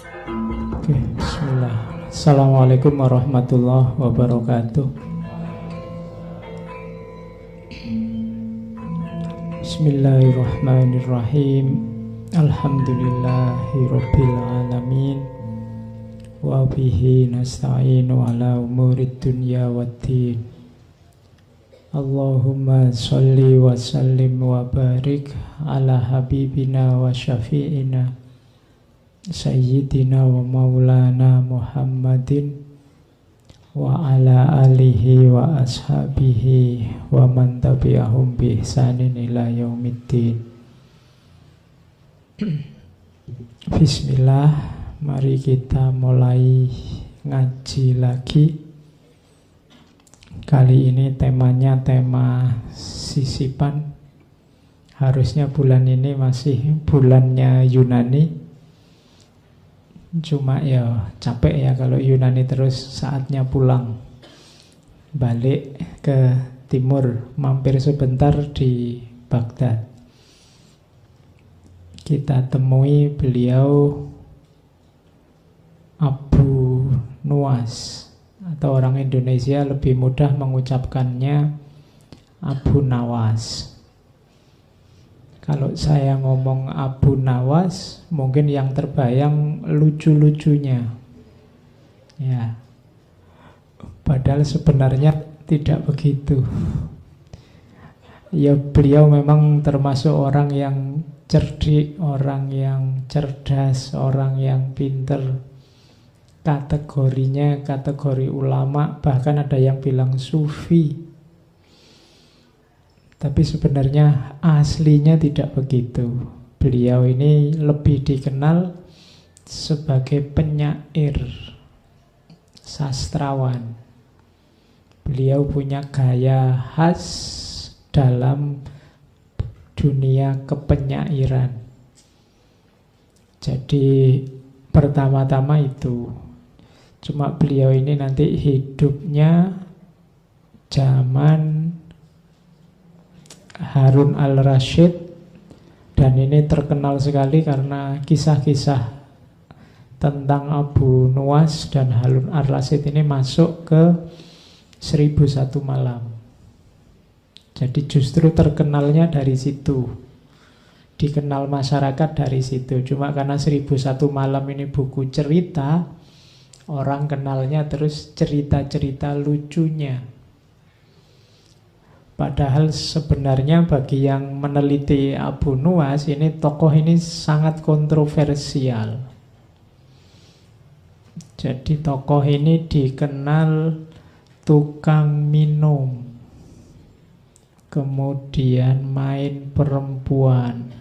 Oke, bismillah. Assalamualaikum warahmatullahi wabarakatuh. Bismillahirrahmanirrahim. Alhamdulillahirabbil alamin. Wa bihi nasta'inu ala umurid dunya waddin. Allahumma sholli wa sallim wa barik ala habibina wa syafi'ina Sayyidina wa maulana Muhammadin wa ala alihi wa ashabihi wa man tabi'ahum bi ihsanin ila yaumiddin. Bismillah, mari kita mulai ngaji lagi. Kali ini temanya tema sisipan. Harusnya bulan ini masih bulannya Yunani. Cuma ya capek ya kalau Yunani terus, saatnya pulang balik ke timur, mampir sebentar di Baghdad. Kita temui beliau Abu Nuwas, atau orang Indonesia lebih mudah mengucapkannya Abu Nawas. Kalau saya ngomong Abu Nawas, mungkin yang terbayang lucu-lucunya. Ya. Padahal sebenarnya tidak begitu. Ya, beliau memang termasuk orang yang cerdik, orang yang cerdas, orang yang pinter. Kategorinya kategori ulama, bahkan ada yang bilang sufi. Tapi sebenarnya aslinya tidak begitu. Beliau ini lebih dikenal sebagai penyair, sastrawan. Beliau punya gaya khas dalam dunia kepenyairan. Jadi pertama-tama itu. Cuma beliau ini nanti hidupnya zaman Harun al-Rasyid, dan ini terkenal sekali karena kisah-kisah tentang Abu Nuwas dan Harun al-Rasyid ini masuk ke 1001 Malam. Jadi justru terkenalnya dari situ, dikenal masyarakat dari situ. Cuma karena 1001 Malam ini buku cerita, orang kenalnya terus cerita-cerita lucunya. Padahal sebenarnya bagi yang meneliti Abu Nuwas, ini tokoh ini sangat kontroversial. Jadi tokoh ini dikenal tukang minum, kemudian main perempuan.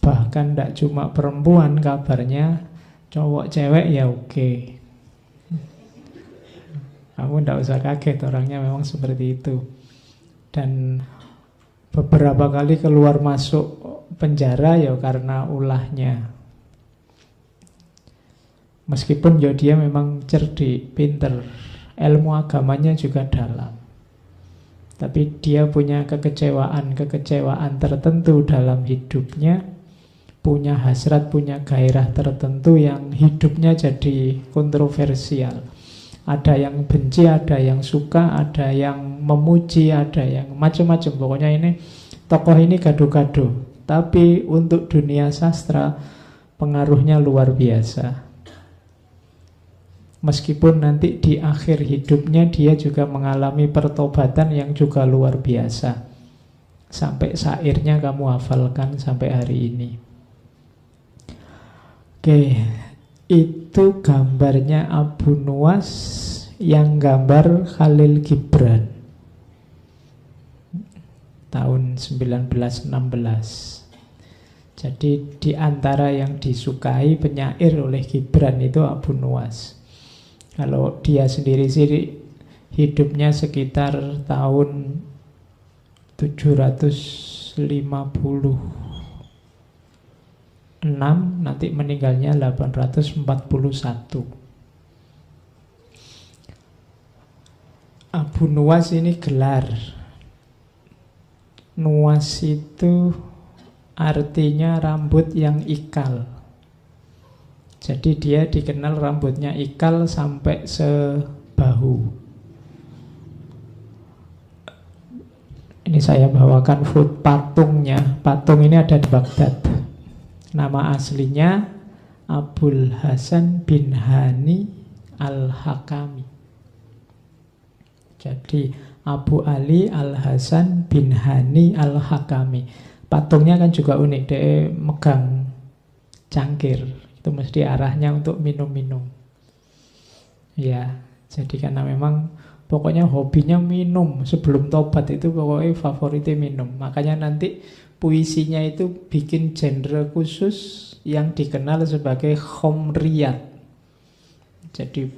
Bahkan tidak cuma perempuan, kabarnya cowok cewek ya oke. Kamu tidak usah kaget, orangnya memang seperti itu. Dan beberapa kali keluar masuk penjara ya karena ulahnya. Meskipun ya dia memang cerdik, pinter, ilmu agamanya juga dalam. Tapi dia punya kekecewaan tertentu dalam hidupnya, punya hasrat, punya gairah tertentu yang hidupnya jadi kontroversial. Ada yang benci, ada yang suka, ada yang memuji, ada yang macam-macam. Pokoknya ini tokoh ini gado-gado. Tapi untuk dunia sastra pengaruhnya luar biasa. Meskipun nanti di akhir hidupnya dia juga mengalami pertobatan yang juga luar biasa. Sampai syairnya kamu hafalkan sampai hari ini. Oke. Itu gambarnya Abu Nuwas, yang gambar Khalil Gibran tahun 1916. Jadi di antara yang disukai penyair oleh Gibran itu Abu Nuwas. Kalau dia sendiri sih hidupnya sekitar tahun 750 nanti meninggalnya 841. Abu Nuwas ini gelar. Nuwas itu artinya rambut yang ikal. Jadi dia dikenal rambutnya ikal sampai sebahu. Ini saya bawakan foto patungnya. Patung ini ada di Baghdad. Nama aslinya Abul Hasan bin Hani Al-Hakami. Jadi Abu Ali Al-Hasan bin Hani Al-Hakami. Patungnya kan juga unik. Dia megang cangkir. Itu mesti arahnya untuk minum-minum. Ya, jadi karena memang pokoknya hobinya minum. Sebelum tobat itu pokoknya favoritnya minum. Makanya nanti puisinya itu bikin genre khusus yang dikenal sebagai khomriyat. Jadi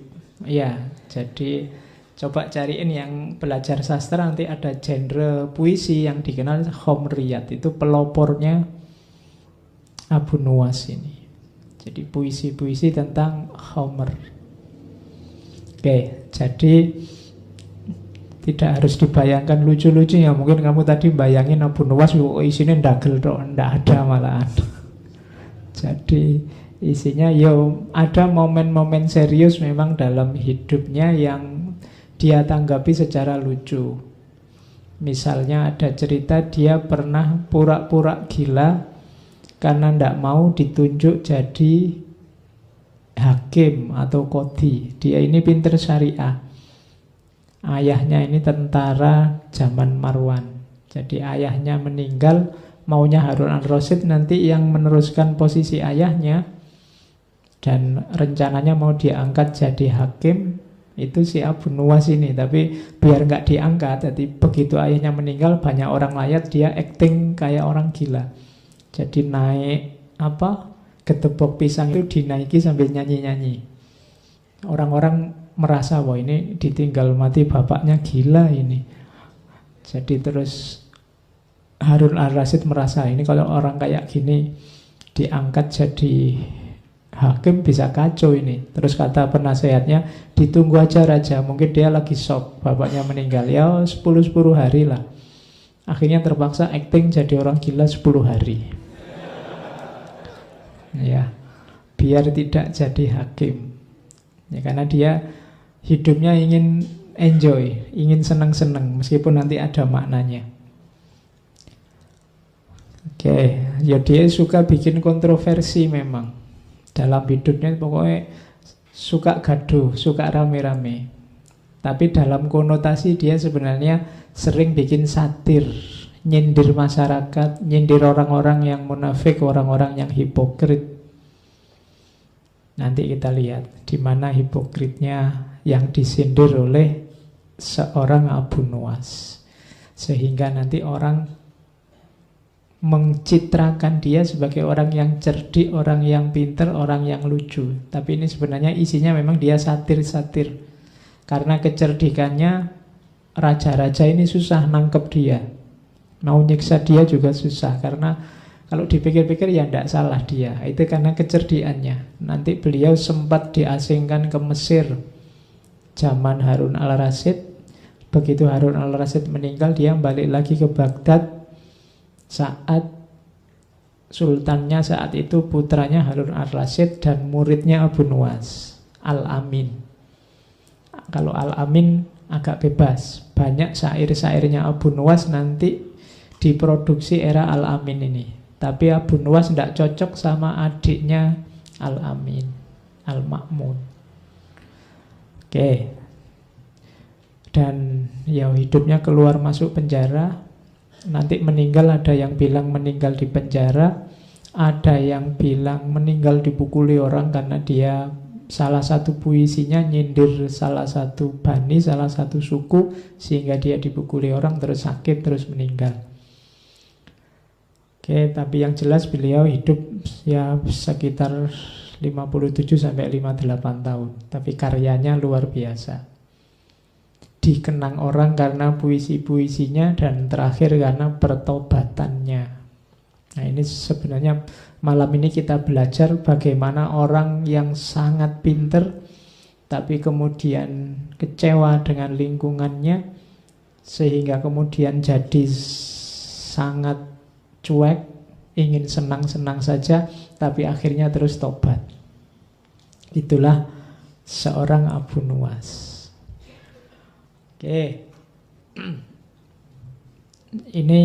coba cariin yang belajar sastra, nanti ada genre puisi yang dikenal khomriyat. Itu pelopornya Abu Nuwas ini. Jadi puisi-puisi tentang Homer. Oke, jadi tidak harus dibayangkan lucu-lucu ya. Mungkin kamu tadi bayangin Abu Nuwas isinya ndagel dok, ndak ada malahan. Jadi isinya ada momen-momen serius memang dalam hidupnya yang dia tanggapi secara lucu. Misalnya ada cerita dia pernah pura-pura gila karena ndak mau ditunjuk jadi hakim atau qadhi. Dia ini pinter syariah. Ayahnya ini tentara zaman Marwan. Jadi ayahnya meninggal, maunya Harun al-Rasyid nanti yang meneruskan posisi ayahnya, dan rencananya mau diangkat jadi hakim. Itu si Abu Nuwas ini. Tapi biar nggak diangkat, jadi begitu ayahnya meninggal banyak orang layat, dia acting kayak orang gila. Jadi naik getebok pisang itu dinaiki sambil nyanyi-nyanyi. Orang-orang merasa wah ini ditinggal mati bapaknya gila ini. Jadi terus Harun al-Rasyid merasa ini kalau orang kayak gini diangkat jadi hakim bisa kacau ini. Terus kata penasehatnya, ditunggu aja raja, mungkin dia lagi shock bapaknya meninggal. Ya 10 hari lah. Akhirnya terpaksa acting jadi orang gila 10 hari. Ya, biar tidak jadi hakim. Ya, karena dia hidupnya ingin enjoy, ingin senang-senang meskipun nanti ada maknanya. Oke, ya dia suka bikin kontroversi memang. Dalam hidupnya pokoknya suka gaduh, suka rame-rame. Tapi dalam konotasi dia sebenarnya sering bikin satir, nyindir masyarakat, nyindir orang-orang yang munafik, orang-orang yang hipokrit. Nanti kita lihat di mana hipokritnya yang disindir oleh seorang Abu Nuwas, sehingga nanti orang mencitrakan dia sebagai orang yang cerdik, orang yang pintar, orang yang lucu. Tapi ini sebenarnya isinya memang dia satir-satir. Karena kecerdikannya, raja-raja ini susah nangkep dia. Mau nyiksa dia juga susah. Karena kalau dipikir-pikir ya tidak salah dia. Itu karena kecerdikannya. Nanti beliau sempat diasingkan ke Mesir zaman Harun al-Rasyid. Begitu Harun al-Rasyid meninggal, dia balik lagi ke Baghdad. Saat sultannya saat itu putranya Harun al-Rasyid dan muridnya Abu Nuwas, Al-Amin. Kalau Al-Amin agak bebas. Banyak syair-syairnya Abu Nuwas nanti diproduksi era Al-Amin ini. Tapi Abu Nuwas tidak cocok sama adiknya Al-Amin, Al-Ma'mun. Oke. Dan ya hidupnya keluar masuk penjara. Nanti meninggal, ada yang bilang meninggal di penjara, ada yang bilang meninggal dipukuli orang karena dia salah satu puisinya nyindir salah satu bani, salah satu suku, sehingga dia dipukuli orang terus sakit terus meninggal. Oke, tapi yang jelas beliau hidup ya sekitar 57 sampai 58 tahun, tapi karyanya luar biasa. Dikenang orang karena puisi-puisinya dan terakhir karena pertobatannya. Nah ini sebenarnya malam ini kita belajar bagaimana orang yang sangat pinter tapi kemudian kecewa dengan lingkungannya sehingga kemudian jadi sangat cuek, ingin senang-senang saja tapi akhirnya terus tobat. Itulah seorang Abu Nuwas. Oke. Ini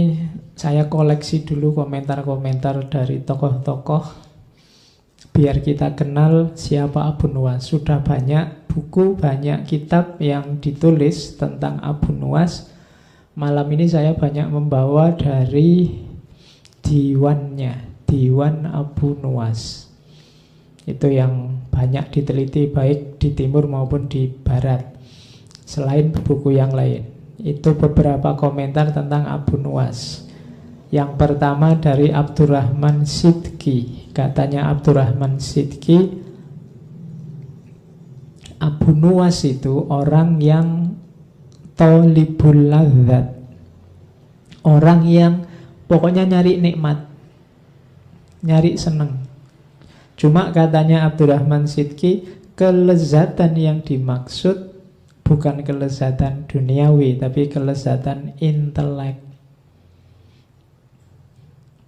saya koleksi dulu komentar-komentar dari tokoh-tokoh biar kita kenal siapa Abu Nuwas. Sudah banyak buku, banyak kitab yang ditulis tentang Abu Nuwas. Malam ini saya banyak membawa dari diwannya, Diwan Abu Nuwas. Itu yang banyak diteliti baik di timur maupun di barat, selain buku yang lain. Itu beberapa komentar tentang Abu Nuwas. Yang pertama dari Abdurrahman Sidki. Katanya Abdurrahman Sidki, Abu Nuwas itu orang yang tolibul ladzat, orang yang pokoknya nyari nikmat, nyari seneng. Cuma katanya Abdurrahman Sidki, kelezatan yang dimaksud bukan kelezatan duniawi, tapi kelezatan intelek.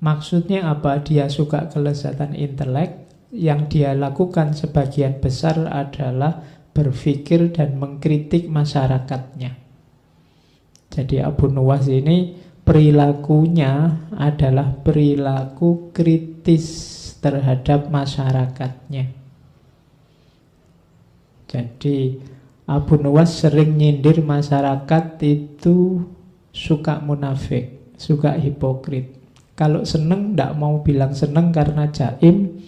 Maksudnya apa? Dia suka kelezatan intelek. Yang dia lakukan sebagian besar adalah berpikir dan mengkritik masyarakatnya. Jadi Abu Nuwas ini perilakunya adalah perilaku kritis terhadap masyarakatnya. Jadi Abu Nuwas sering nyindir masyarakat itu suka munafik, suka hipokrit. Kalau seneng tidak mau bilang seneng karena jaim.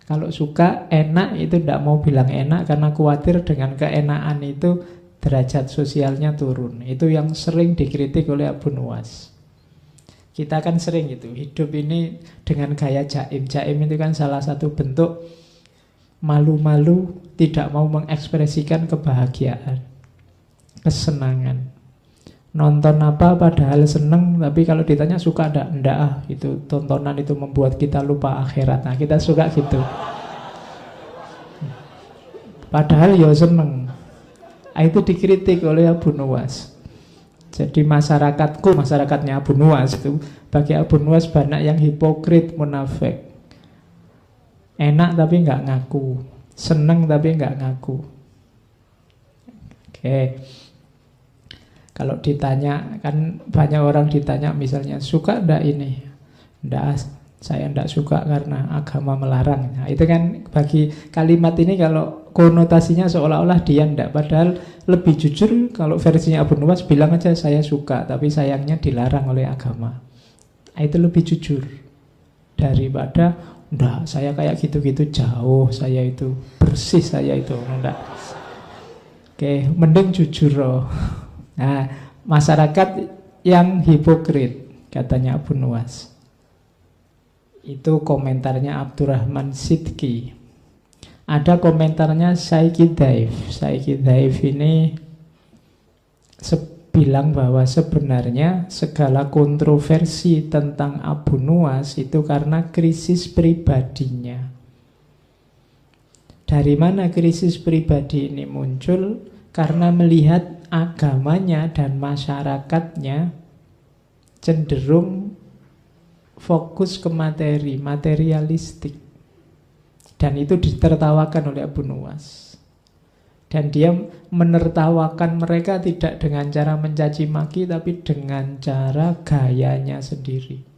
Kalau suka enak itu tidak mau bilang enak karena khawatir dengan keenakan itu derajat sosialnya turun. Itu yang sering dikritik oleh Abu Nuwas. Kita kan sering gitu, hidup ini dengan gaya jaim. Jaim itu kan salah satu bentuk malu-malu, tidak mau mengekspresikan kebahagiaan, kesenangan. Nonton apa padahal seneng, tapi kalau ditanya suka enggak itu tontonan itu membuat kita lupa akhirat. Nah, kita suka gitu. Padahal ya seneng. Itu dikritik oleh Abu Nuwas. Jadi masyarakatnya Abu Nuwas itu, bagi Abu Nuwas banyak yang hipokrit, munafik. Enak tapi nggak ngaku, seneng tapi nggak ngaku. Oke. Kalau ditanya, kan banyak orang ditanya misalnya, suka enggak ini? Enggak, saya enggak suka karena agama melarang. Nah, itu kan bagi kalimat ini kalau konotasinya seolah-olah dia enggak. Padahal lebih jujur kalau versinya Abu Nuwas bilang aja saya suka, tapi sayangnya dilarang oleh agama. Nah, itu lebih jujur daripada enggak, saya kayak gitu-gitu jauh, saya itu bersih, saya itu enggak. Oke, mending jujur loh. Nah, masyarakat yang hipokrit, katanya Abu Nuwas. Itu komentarnya Abdurrahman Sidki. Ada komentarnya Saiki Daif. Saiki Daif ini bilang bahwa sebenarnya segala kontroversi tentang Abu Nuwas itu karena krisis pribadinya. Dari mana krisis pribadi ini muncul? Karena melihat agamanya dan masyarakatnya cenderung fokus ke materi, materialistik. Dan itu ditertawakan oleh Abu Nuwas. Dan dia menertawakan mereka tidak dengan cara mencaci maki, tapi dengan cara gayanya sendiri.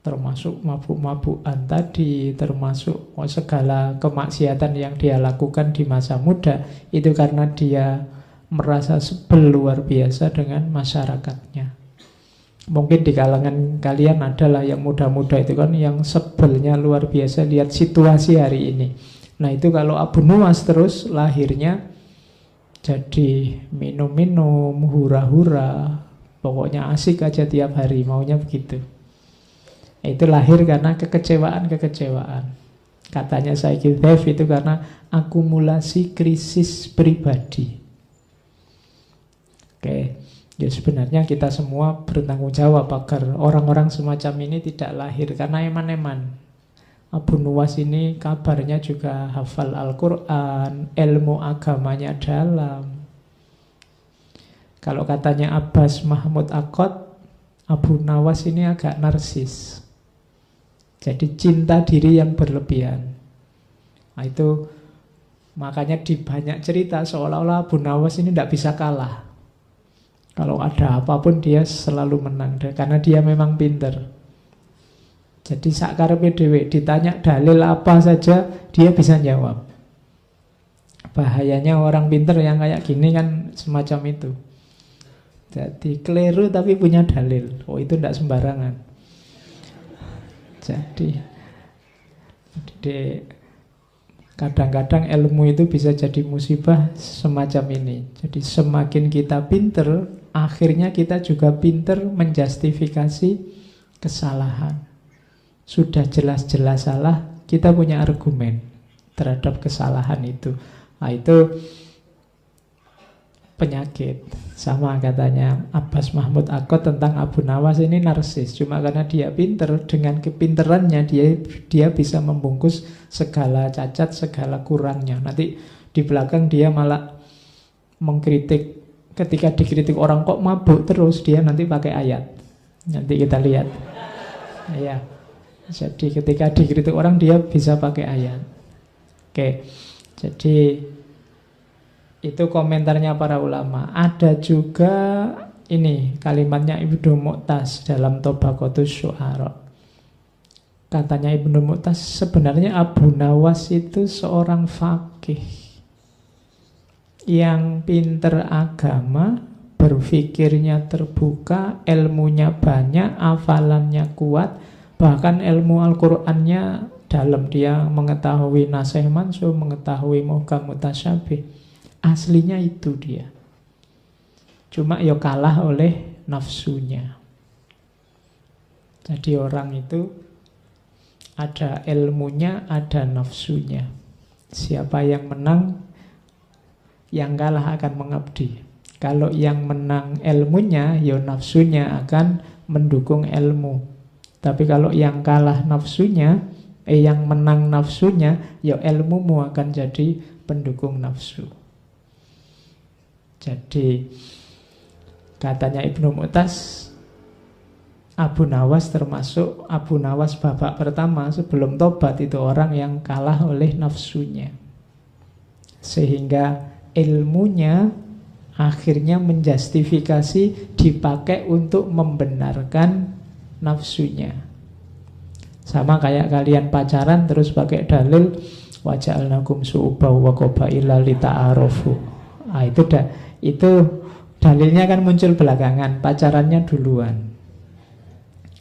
Termasuk mabuk-mabukan tadi, termasuk segala kemaksiatan yang dia lakukan di masa muda. Itu karena dia merasa sebel luar biasa dengan masyarakatnya. Mungkin di kalangan kalian adalah yang muda-muda itu kan yang sebelnya luar biasa lihat situasi hari ini. Nah itu kalau Abu Nuwas terus lahirnya jadi minum-minum, hura-hura, pokoknya asik aja tiap hari, maunya begitu. Itu lahir karena kekecewaan-kekecewaan. Katanya Saiki Daif itu karena akumulasi krisis pribadi. Oke, ya sebenarnya kita semua bertanggung jawab agar orang-orang semacam ini tidak lahir karena eman-eman. Abu Nuwas ini kabarnya juga hafal Al-Quran, ilmu agamanya dalam. Kalau katanya Abbas Mahmud Aqad, Abu Nuwas ini agak narsis. Jadi cinta diri yang berlebihan. Nah, itu makanya di banyak cerita seolah-olah Abu Nawas ini tidak bisa kalah. Kalau ada apapun dia selalu menang karena dia memang pinter. Jadi sakkarepe dhewe ditanya dalil apa saja dia bisa jawab. Bahayanya orang pinter yang kayak gini kan semacam itu. Jadi keliru tapi punya dalil. Oh, itu tidak sembarangan. Jadi kadang-kadang ilmu itu bisa jadi musibah semacam ini. Jadi semakin kita pinter, akhirnya kita juga pinter menjustifikasi kesalahan. Sudah jelas-jelas salah, kita punya argumen terhadap kesalahan itu. Nah, itu penyakit. Sama katanya Abbas Mahmud Akkad tentang Abu Nawas ini narsis. Cuma karena dia pinter, dengan kepinterannya dia bisa membungkus segala cacat, segala kurangnya. Nanti di belakang dia malah mengkritik. Ketika dikritik orang kok mabuk terus, dia nanti pakai ayat. Nanti kita lihat. Ya. Jadi ketika dikritik orang dia bisa pakai ayat. Oke. Jadi itu komentarnya para ulama. Ada juga ini kalimatnya Ibnu Mu'taz dalam Tabaqatus Syu'ara. Katanya Ibnu Mu'taz, sebenarnya Abu Nawas itu seorang faqih yang pinter agama, berpikirnya terbuka, ilmunya banyak, hafalannya kuat, bahkan ilmu Al-Qur'annya dalam. Dia mengetahui nasih mansukh, mengetahui muhkam mutasyabih. Aslinya itu dia. Cuma ya kalah oleh nafsunya. Jadi orang itu ada ilmunya, ada nafsunya. Siapa yang menang, yang kalah akan mengabdi. Kalau yang menang ilmunya, ya nafsunya akan mendukung ilmu. Tapi kalau yang kalah nafsunya, yang menang nafsunya, ya ilmumu akan jadi pendukung nafsu. Jadi katanya Ibnu Mu'taz, Abu Nawas termasuk Abu Nawas babak pertama sebelum tobat itu orang yang kalah oleh nafsunya. Sehingga ilmunya akhirnya menjustifikasi dipakai untuk membenarkan nafsunya. Sama kayak kalian pacaran terus pakai dalil waja'alnakum su'ubaw wa qabaila lita'arofu. Ah, itu dalilnya kan muncul belakangan, pacarannya duluan.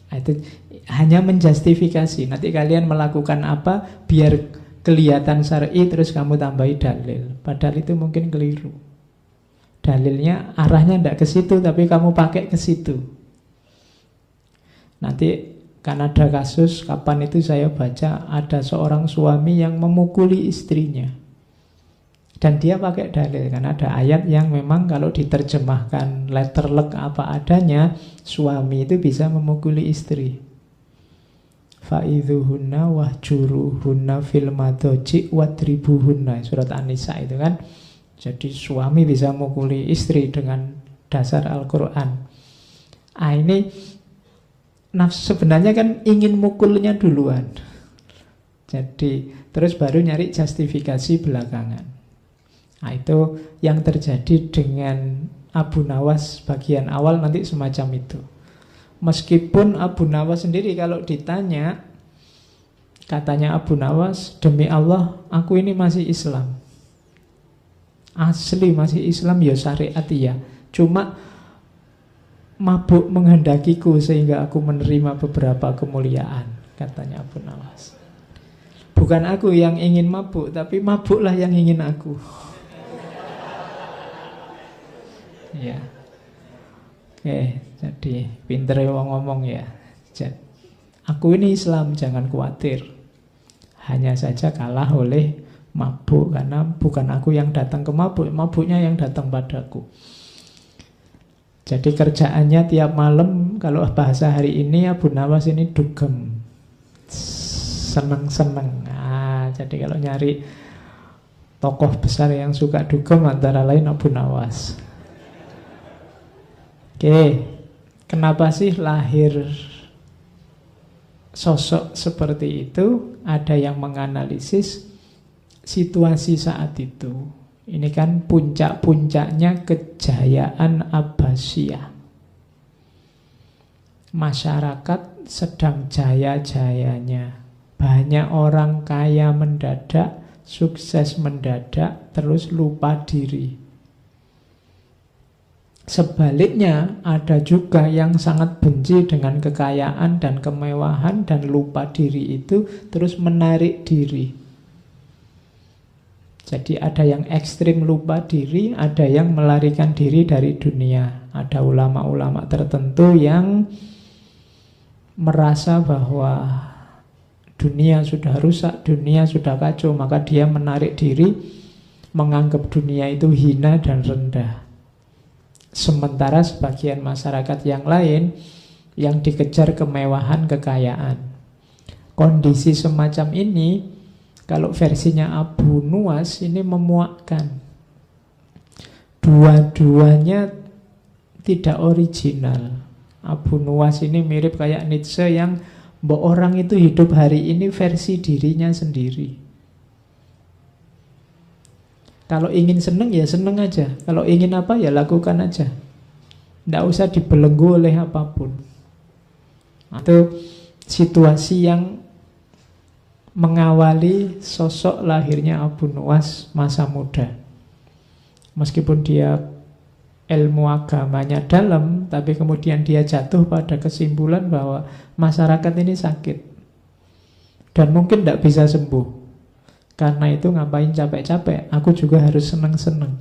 Nah, itu hanya menjustifikasi. Nanti kalian melakukan apa biar kelihatan syar'i, terus kamu tambahi dalil. Padahal itu mungkin keliru. Dalilnya arahnya tidak ke situ, tapi kamu pakai ke situ. Nanti kan ada kasus, kapan itu saya baca, ada seorang suami yang memukuli istrinya. Dan dia pakai dalil, karena ada ayat yang memang kalau diterjemahkan letterlek apa adanya, suami itu bisa memukuli istri. Fa'idhuhunna wahjuruhunna fil madhaji wadribuhunna, surat An-Nisa itu kan. Jadi suami bisa memukuli istri dengan dasar Al-Quran. Ah, ini nafsu sebenarnya kan ingin mukulnya duluan. Jadi terus baru nyari justifikasi belakangan. Nah, itu yang terjadi dengan Abu Nawas bagian awal nanti semacam itu. Meskipun Abu Nawas sendiri kalau ditanya, katanya Abu Nawas, demi Allah aku ini masih Islam. Asli masih Islam, ya syariat ya. Cuma mabuk menghendakiku sehingga aku menerima beberapa kemuliaan, katanya Abu Nawas. Bukan aku yang ingin mabuk, tapi mabuklah yang ingin aku. Ya, oke, jadi pinter ngomong ya. Aku ini Islam, jangan khawatir. Hanya saja kalah oleh mabuk, karena bukan aku yang datang ke mabuk, mabuknya yang datang padaku. Jadi kerjaannya tiap malam, kalau bahasa hari ini Abu Nawas ini dugem, seneng-seneng. Nah, jadi kalau nyari tokoh besar yang suka dugem antara lain Abu Nawas. Oke, kenapa sih lahir sosok seperti itu? Ada yang menganalisis, situasi saat itu. Ini kan puncak-puncaknya kejayaan Abbasiyah. Masyarakat sedang jaya-jayanya. Banyak orang kaya mendadak, sukses mendadak, terus lupa diri. Sebaliknya, ada juga yang sangat benci dengan kekayaan dan kemewahan dan lupa diri itu, terus menarik diri. Jadi ada yang ekstrim lupa diri, ada yang melarikan diri dari dunia. Ada ulama-ulama tertentu yang merasa bahwa dunia sudah rusak, dunia sudah kacau, maka dia menarik diri, menganggap dunia itu hina dan rendah. Sementara sebagian masyarakat yang lain yang dikejar kemewahan, kekayaan. Kondisi semacam ini, kalau versinya Abu Nuwas ini memuakkan. Dua-duanya tidak original. Abu Nuwas ini mirip kayak Nietzsche yang orang itu hidup hari ini versi dirinya sendiri. Kalau ingin seneng ya seneng aja. Kalau ingin apa ya lakukan aja. Tidak usah dibelenggu oleh apapun. Itu situasi yang mengawali sosok lahirnya Abu Nuwas masa muda. Meskipun dia ilmu agamanya dalam, tapi kemudian dia jatuh pada kesimpulan bahwa masyarakat ini sakit dan mungkin tidak bisa sembuh. Karena itu ngapain capek-capek, aku juga harus seneng-seneng.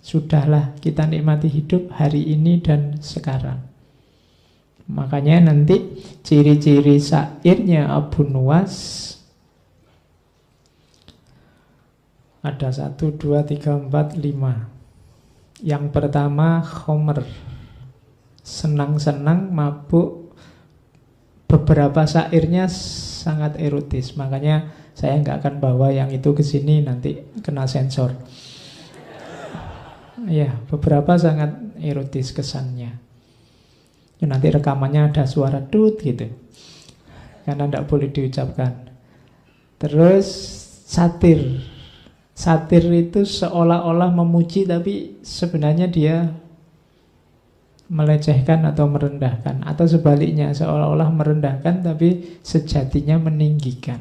Sudahlah, kita nikmati hidup hari ini dan sekarang. Makanya nanti ciri-ciri syairnya Abu Nuwas ada 1, 2, 3, 4, 5. Yang pertama khomer, senang-senang, mabuk. Beberapa syairnya sangat erotis, makanya saya nggak akan bawa yang itu ke sini, nanti kena sensor. Ya, beberapa sangat erotis kesannya. Nanti rekamannya ada suara tut gitu, karena tidak boleh diucapkan. Terus satir. Satir itu seolah-olah memuji, tapi sebenarnya dia melecehkan atau merendahkan. Atau sebaliknya, seolah-olah merendahkan tapi sejatinya meninggikan.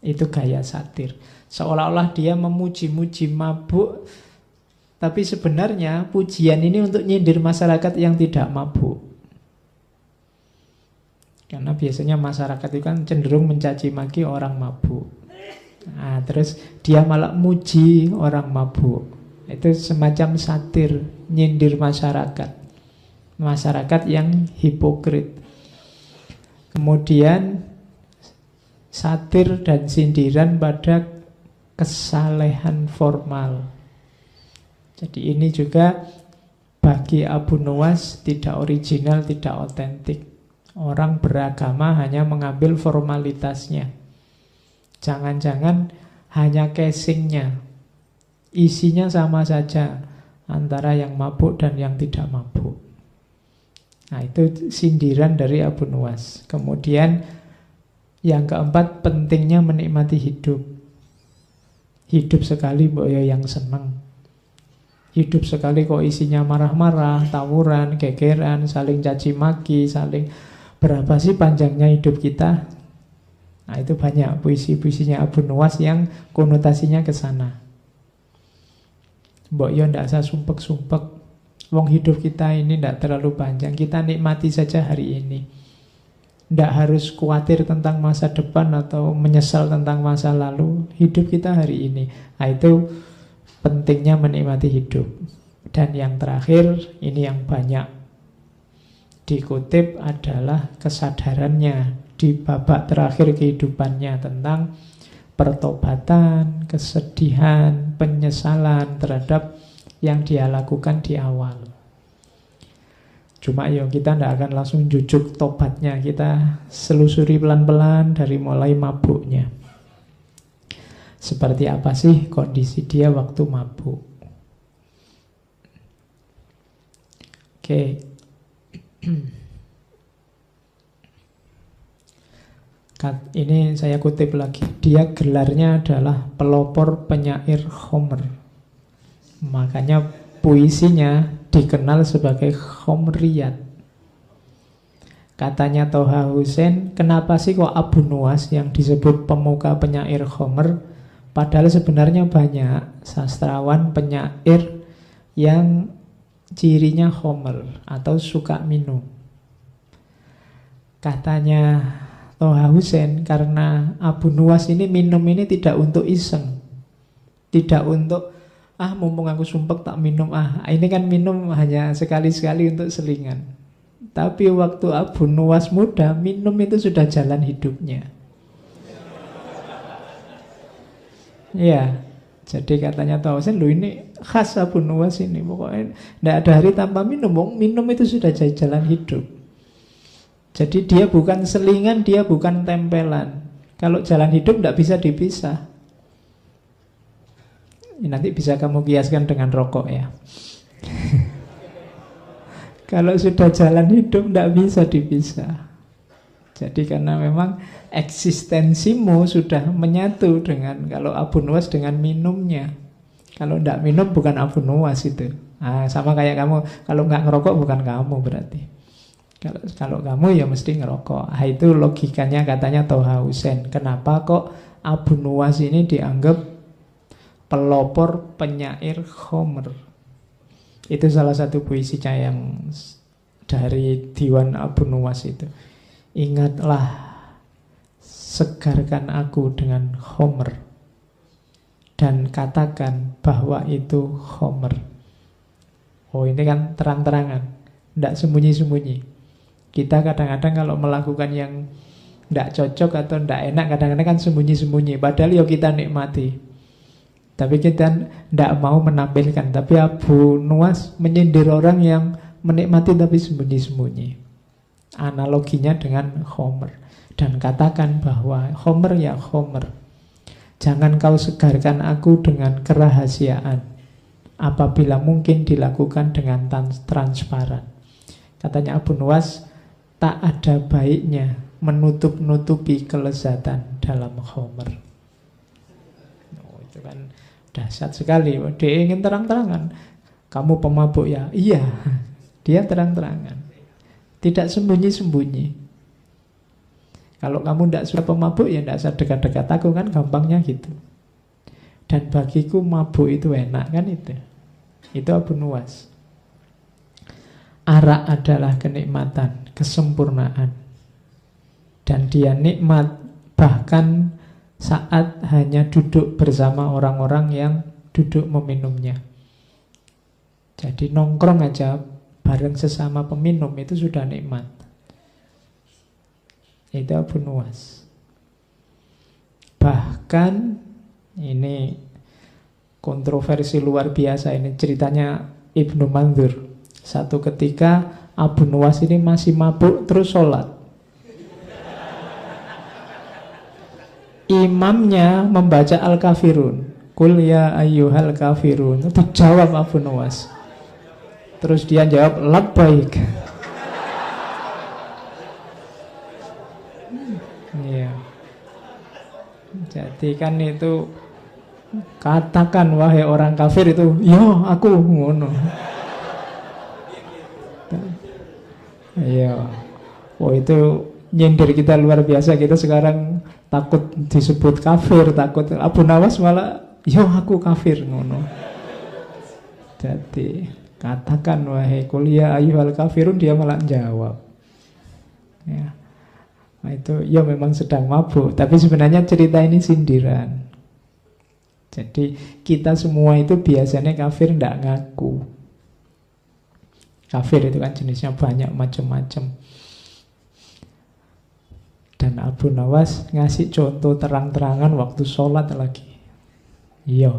Itu gaya satir. Seolah-olah dia memuji-muji, mabuk, tapi sebenarnya pujian ini untuk nyindir masyarakat yang tidak mabuk. Karena biasanya masyarakat itu kan cenderung mencaci maki orang mabuk. Nah, terus dia malah muji orang mabuk. Itu semacam satir, nyindir masyarakat. Masyarakat yang hipokrit. Kemudian satir dan sindiran pada kesalehan formal. Jadi ini juga bagi Abu Nuwas tidak original, tidak otentik. Orang beragama hanya mengambil formalitasnya. Jangan-jangan hanya casingnya, isinya sama saja antara yang mabuk dan yang tidak mabuk. Nah, itu sindiran dari Abu Nuwas. Kemudian yang keempat, pentingnya menikmati hidup. Hidup sekali mbok yo yang seneng. Hidup sekali kok isinya marah-marah, tawuran, gegeran, saling caci maki, saling berapa sih panjangnya hidup kita? Nah, itu banyak puisi-puisinya Abu Nuwas yang konotasinya ke sana. Mbok yo ndak usah sumpek-sumpek. Wong hidup kita ini ndak terlalu panjang, kita nikmati saja hari ini. Ndak harus khawatir tentang masa depan atau menyesal tentang masa lalu. Hidup kita hari ini. Nah, itu pentingnya menikmati hidup. Dan yang terakhir, ini yang banyak dikutip adalah kesadarannya di babak terakhir kehidupannya tentang pertobatan, kesedihan, penyesalan terhadap yang dia lakukan di awal. Cuma ya kita tidak akan langsung jujuk tobatnya, kita selusuri pelan-pelan dari mulai mabuknya. Seperti apa sih kondisi dia waktu mabuk? Oke. Ini saya kutip lagi. Dia gelarnya adalah pelopor penyair Homer. Makanya puisinya dikenal sebagai Homeriyat. Katanya Toha Hussein, kenapa sih kok Abu Nuwas yang disebut pemuka penyair Homer? Padahal sebenarnya banyak sastrawan penyair yang cirinya Homer atau suka minum. Katanya Toha Hussein, karena Abu Nuwas ini minum ini tidak untuk iseng, tidak untuk mumpung aku sumpek tak minum, ini kan minum hanya sekali-sekali untuk selingan. Tapi waktu Abu Nuwas muda, minum itu sudah jalan hidupnya. Ya, jadi katanya Toha Hussein, loh ini khas Abu Nuwas ini, pokoknya tidak ada hari tanpa minum. Minum itu sudah jadi jalan hidup. Jadi dia bukan selingan, dia bukan tempelan. Kalau jalan hidup tidak bisa dipisah. Nanti bisa kamu kiaskan dengan rokok ya. Kalau sudah jalan hidup tidak bisa dipisah. Jadi karena memang eksistensimu sudah menyatu dengan, kalau Abu Nuwas dengan minumnya. Kalau tidak minum bukan Abu Nuwas itu. Sama kayak kamu, kalau nggak ngerokok bukan kamu berarti. Kalau kamu ya mesti ngerokok. Itu logikanya katanya Toha Hussein. Kenapa kok Abu Nuwas ini dianggap pelopor penyair Homer? Itu salah satu puisinya yang dari Diwan Abu Nuwas itu. Ingatlah, segarkan aku dengan Homer dan katakan bahwa itu Homer. Ini kan terang-terangan, tidak sembunyi-sembunyi. Kita kadang-kadang kalau melakukan yang tidak cocok atau tidak enak, kadang-kadang kan sembunyi-sembunyi. Padahal ya kita nikmati, tapi kita tidak mau menampilkan. Tapi Abu Nuwas menyindir orang yang menikmati tapi sembunyi-sembunyi. Analoginya dengan Homer. Dan katakan bahwa Homer ya Homer, jangan kau segarkan aku dengan kerahasiaan, apabila mungkin dilakukan dengan transparan. Katanya Abu Nuwas, tak ada baiknya menutup-nutupi kelezatan dalam Homer. Itu kan dahsyat sekali. Dia ingin terang-terangan. Kamu pemabuk ya? Iya. Dia terang-terangan, tidak sembunyi-sembunyi. Kalau kamu tidak suka pemabuk, ya tidak usah dekat-dekat aku, kan gampangnya gitu. Dan bagiku mabuk itu enak, kan itu. Itu Abu Nuwas. Arak adalah kenikmatan, kesempurnaan. Dan dia nikmat bahkan saat hanya duduk bersama orang-orang yang duduk meminumnya. Jadi nongkrong aja bareng sesama peminum itu sudah nikmat. Itu Abu Nuwas. Bahkan ini kontroversi luar biasa, ini ceritanya Ibnu Mandzur. Satu ketika Abu Nuwas ini masih mabuk terus sholat. Imamnya membaca Al-Kafirun, Qul ya ayyuhal kafirun. Itu jawab Abu Nuwas. Terus dia jawab labbaik. Iya. Jadi kan itu, katakan wahai orang kafir itu, yo aku ngono. Iya. Itu nyindir kita luar biasa. Kita sekarang takut disebut kafir, takut. Abu Nuwas malah yo aku kafir ngono. Jadi katakan wahai kuliah ayyuhal kafirun, dia malah jawab. Ya. Nah, itu ya memang sedang mabuk, tapi sebenarnya cerita ini sindiran. Jadi kita semua itu biasanya kafir tidak ngaku. Kafir itu kan jenisnya banyak macam-macam. Dan Abu Nuwas ngasih contoh terang-terangan waktu sholat lagi. Iya,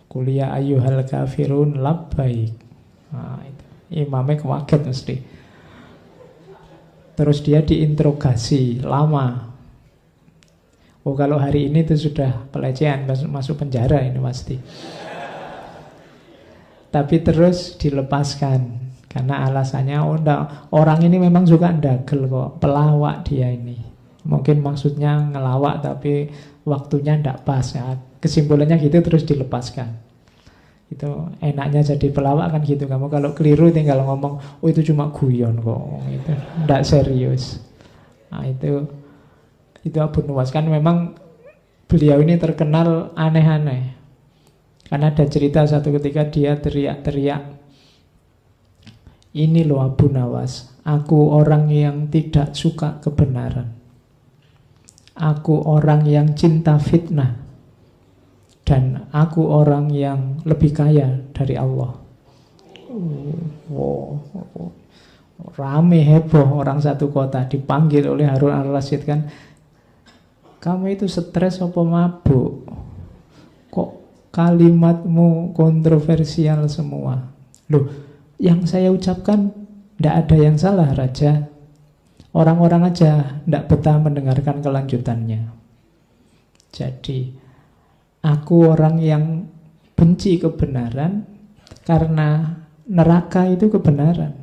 kuliah ayyuhal kafirun labbaik. Nah, itu. Imamnya kaget mesti. Terus dia diinterogasi lama. Kalau hari ini itu sudah pelecehan, masuk penjara ini pasti. Tapi terus dilepaskan karena alasannya orang ini memang suka ndagel kok, pelawak dia ini. Mungkin maksudnya ngelawak tapi waktunya ndak pas ya. Kesimpulannya gitu terus dilepaskan. Itu enaknya jadi pelawak kan gitu. Kamu kalau keliru tinggal ngomong, oh itu cuma guyon kok, itu ndak serius. Nah itu Abu Nuwas kan memang beliau ini terkenal aneh-aneh. Karena ada cerita satu ketika dia teriak-teriak, ini loh Abu Nawas, aku orang yang tidak suka kebenaran. Aku orang yang cinta fitnah. Dan aku orang yang lebih kaya dari Allah. Rame heboh orang satu kota. Dipanggil oleh Harun al-Rasyid kan, kamu itu stres apa mabuk? Kok kalimatmu kontroversial semua? Loh, yang saya ucapkan tidak ada yang salah, Raja. Orang-orang aja tidak betah mendengarkan kelanjutannya. Jadi, aku orang yang benci kebenaran karena neraka itu kebenaran.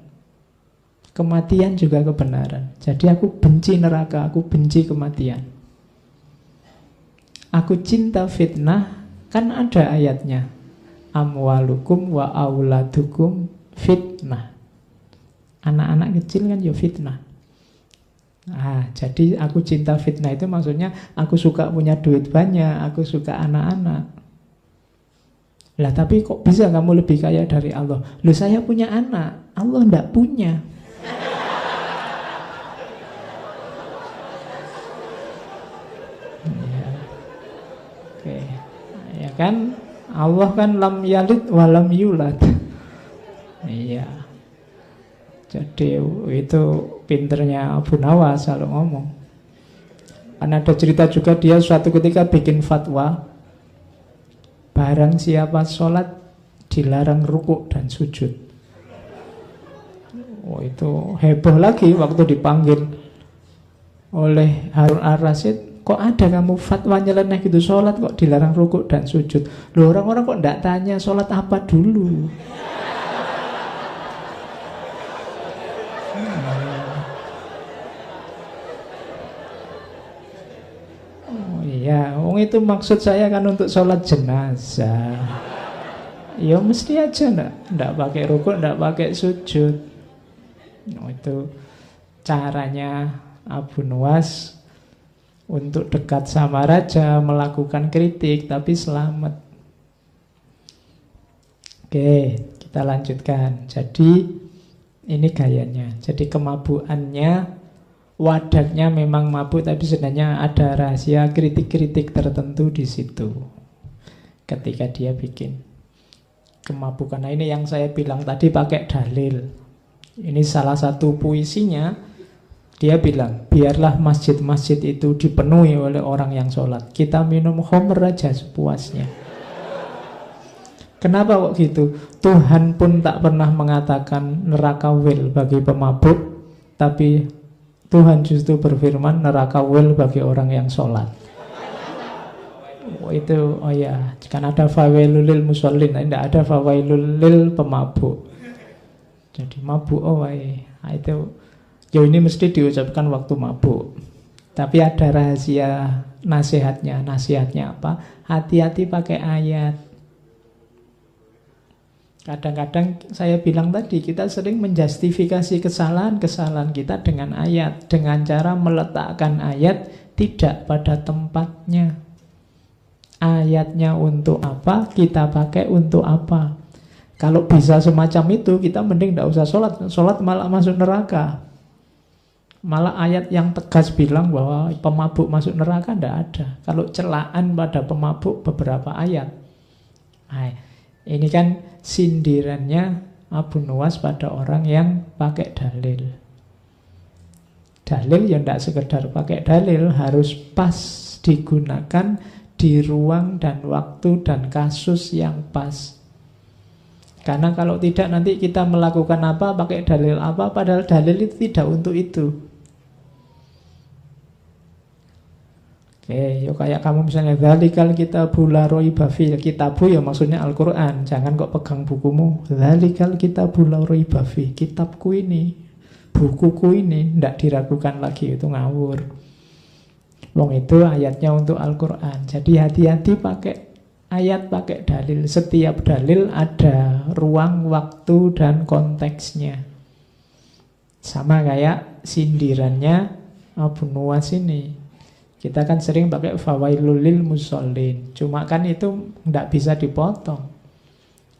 Kematian juga kebenaran. Jadi aku benci neraka, aku benci kematian. Aku cinta fitnah, kan ada ayatnya. Amwalukum wa auladukum fitnah. Anak-anak kecil kan ya fitnah. Jadi aku cinta fitnah itu maksudnya aku suka punya duit banyak, aku suka anak-anak. Lah tapi kok bisa kamu lebih kaya dari Allah? Loh saya punya anak, Allah ndak punya. Oke. Ya kan Allah kan lam yalid wa lam yulad. Iya. Jadi itu pinternya Abu Nawas kalau ngomong. Karena ada cerita juga dia suatu ketika bikin fatwa, barang siapa sholat dilarang rukuk dan sujud. Itu heboh lagi waktu dipanggil oleh Harun al-Rasyid. Kok ada kamu fatwa nyeleneh gitu, sholat kok dilarang rukuk dan sujud? Loh orang-orang kok enggak tanya sholat apa dulu? Ya, itu maksud saya kan untuk sholat jenazah. Ya mesti aja ndak pakai rukuk, ndak pakai sujud. Itu caranya Abu Nuwas untuk dekat sama raja, melakukan kritik tapi selamat. Oke, kita lanjutkan. Jadi ini gayanya. Jadi kemabukannya, wadahnya memang mabuk, tapi sebenarnya ada rahasia kritik-kritik tertentu di situ ketika dia bikin kemabukan. Nah ini yang saya bilang tadi pakai dalil. Ini salah satu puisinya. Dia bilang, biarlah masjid-masjid itu dipenuhi oleh orang yang sholat. Kita minum khamr aja sepuasnya. Kenapa kok gitu? Tuhan pun tak pernah mengatakan neraka wil bagi pemabuk, tapi Tuhan justru berfirman neraka wil bagi orang yang sholat. Kan ada fawailul lil musallin, tidak ada fawailul lil pemabuk. Jadi mabuk itu ini mesti diucapkan waktu mabuk. Tapi ada rahasia nasihatnya. Nasihatnya apa? Hati-hati pakai ayat. Kadang-kadang saya bilang tadi, kita sering menjustifikasi kesalahan-kesalahan kita dengan ayat, dengan cara meletakkan ayat tidak pada tempatnya. Ayatnya untuk apa, kita pakai untuk apa. Kalau bisa semacam itu, kita mending tidak usah sholat. Sholat malah masuk neraka. Malah ayat yang tegas bilang bahwa pemabuk masuk neraka tidak ada. Kalau celaan pada pemabuk beberapa ayat. Ini kan sindirannya Abu Nuwas pada orang yang pakai dalil. Dalil ya tidak sekedar pakai dalil, harus pas digunakan di ruang dan waktu dan kasus yang pas. Karena kalau tidak nanti kita melakukan apa, pakai dalil apa, padahal dalil itu tidak untuk itu. Yuk kayak kamu misalnya dzalikal kitabu la raiba fi, kitabu ya maksudnya Al-Qur'an. Jangan kok pegang bukumu. Dzalikal kitabu la raiba fi, kitabku ini, bukuku ini, tidak diragukan lagi, itu ngawur. Wong itu ayatnya untuk Al-Quran. Jadi hati-hati pakai ayat, pakai dalil. Setiap dalil ada ruang, waktu, dan konteksnya. Sama kayak sindirannya Abu Nuwas ini. Kita kan sering pakai fawailul lil musallin. Cuma kan itu tidak bisa dipotong.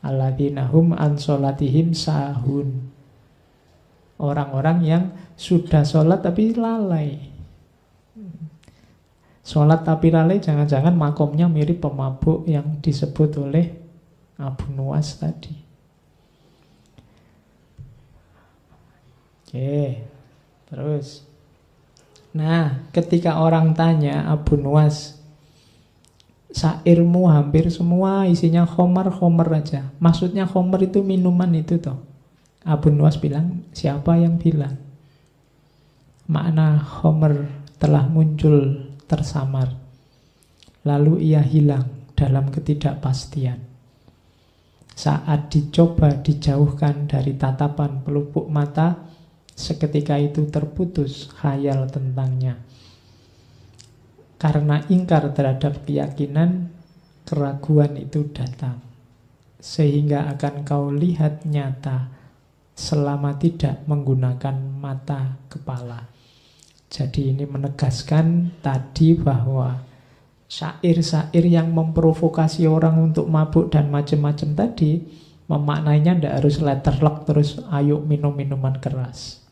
Alladzina hum an sholatihim sahun. Orang-orang yang sudah sholat tapi lalai. Sholat tapi lalai, jangan-jangan makomnya mirip pemabuk yang disebut oleh Abu Nuwas tadi. Oke, terus. Nah, ketika orang tanya Abu Nuwas, syairmu hampir semua isinya khomer-khomer aja. Maksudnya khomer itu minuman itu toh. Abu Nuwas bilang, siapa yang bilang? Makna khomer telah muncul tersamar, lalu ia hilang dalam ketidakpastian. Saat dicoba dijauhkan dari tatapan pelupuk mata, seketika itu terputus khayal tentangnya. Karena ingkar terhadap keyakinan, keraguan itu datang, sehingga akan kau lihat nyata selama tidak menggunakan mata kepala. Jadi ini menegaskan tadi bahwa syair-syair yang memprovokasi orang untuk mabuk dan macam-macam tadi, memaknainya tidak harus letterlock terus ayo minum minuman keras.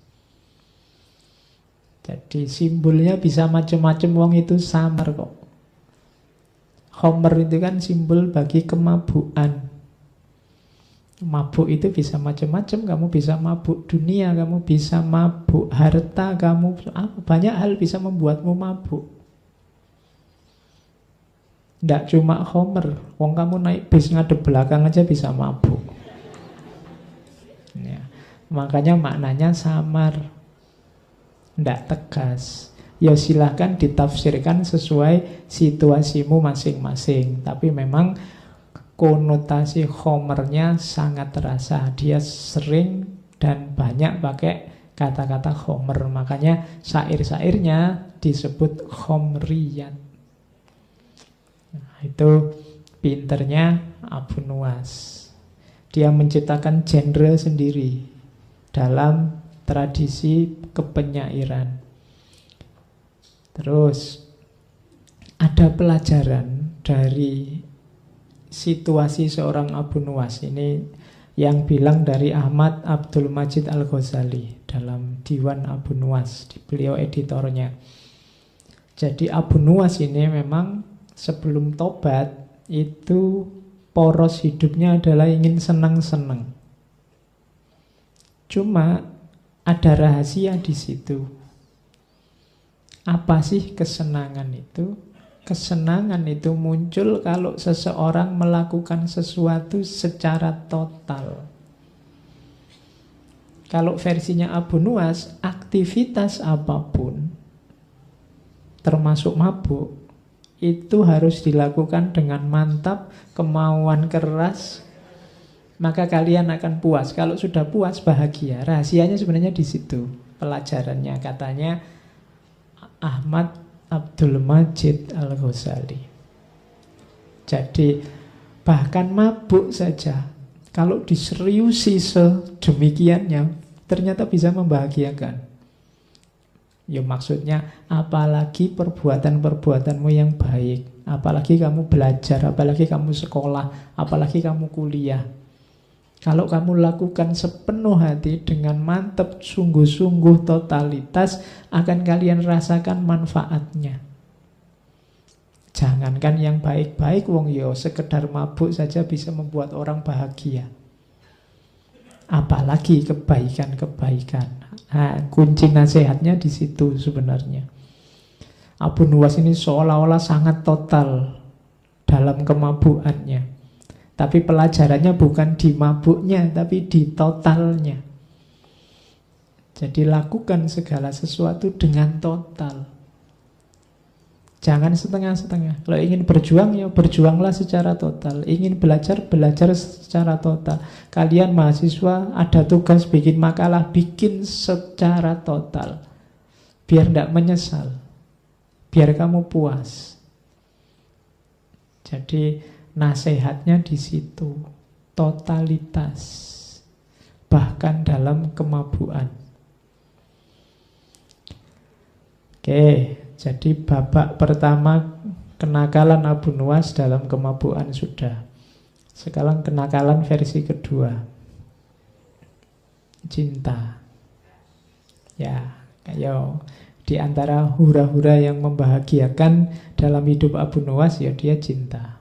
Jadi simbolnya bisa macam-macam, wong itu samar kok. Homer itu kan simbol bagi kemabukan. Mabuk itu bisa macam-macam. Kamu bisa mabuk dunia, kamu bisa mabuk harta, kamu banyak hal bisa membuatmu mabuk. Tidak cuma Homer. Wong kamu naik bis ngadep belakang aja bisa mabuk. Ya. Makanya maknanya samar, tidak tegas. Ya silahkan ditafsirkan sesuai situasimu masing-masing. Tapi memang konotasi khomernya sangat terasa. Dia sering dan banyak pakai kata-kata khomer. Makanya syair-syairnya disebut khomriyat. Nah, itu pinternya Abu Nuwas. Dia menciptakan genre sendiri dalam tradisi kepenyairan. Terus ada pelajaran dari situasi seorang Abu Nuwas ini yang bilang dari Ahmad Abdul Majid Al-Ghazali dalam Diwan Abu Nuwas, beliau editornya. Jadi Abu Nuwas ini memang sebelum tobat itu poros hidupnya adalah ingin senang-senang. Cuma ada rahasia di situ. Apa sih kesenangan itu? Kesenangan itu muncul kalau seseorang melakukan sesuatu secara total. Kalau versinya Abu Nuwas, aktivitas apapun, termasuk mabuk, itu harus dilakukan dengan mantap, kemauan keras, maka kalian akan puas. Kalau sudah puas, bahagia. Rahasianya sebenarnya di situ. Pelajarannya katanya Ahmad Abdul Majid Al-Ghazali. Jadi bahkan mabuk saja, kalau diseriusi sedemikiannya, ternyata bisa membahagiakan. Ya maksudnya, apalagi perbuatan-perbuatanmu yang baik, apalagi kamu belajar, apalagi kamu sekolah, apalagi kamu kuliah. Kalau kamu lakukan sepenuh hati dengan mantap, sungguh-sungguh, totalitas, akan kalian rasakan manfaatnya. Jangankan yang baik-baik, wong yo sekedar mabuk saja bisa membuat orang bahagia. Apalagi kebaikan-kebaikan. Nah, kunci nasihatnya di situ sebenarnya. Abu Nuwas ini seolah-olah sangat total dalam kemabukannya. Tapi pelajarannya bukan di mabuknya, tapi di totalnya. Jadi lakukan segala sesuatu dengan total. Jangan setengah-setengah. Kalau ingin berjuang, ya berjuanglah secara total. Ingin belajar, belajar secara total. Kalian mahasiswa ada tugas bikin makalah, bikin secara total. Biar tidak menyesal. biar kamu puas. Jadi nasihatnya di situ, totalitas, bahkan dalam kemabuan. Oke, jadi babak pertama kenakalan Abu Nuwas dalam kemabuan sudah. Sekarang kenakalan versi kedua, cinta. Ya, ayo. Di antara hura-hura yang membahagiakan dalam hidup Abu Nuwas, ya dia cinta.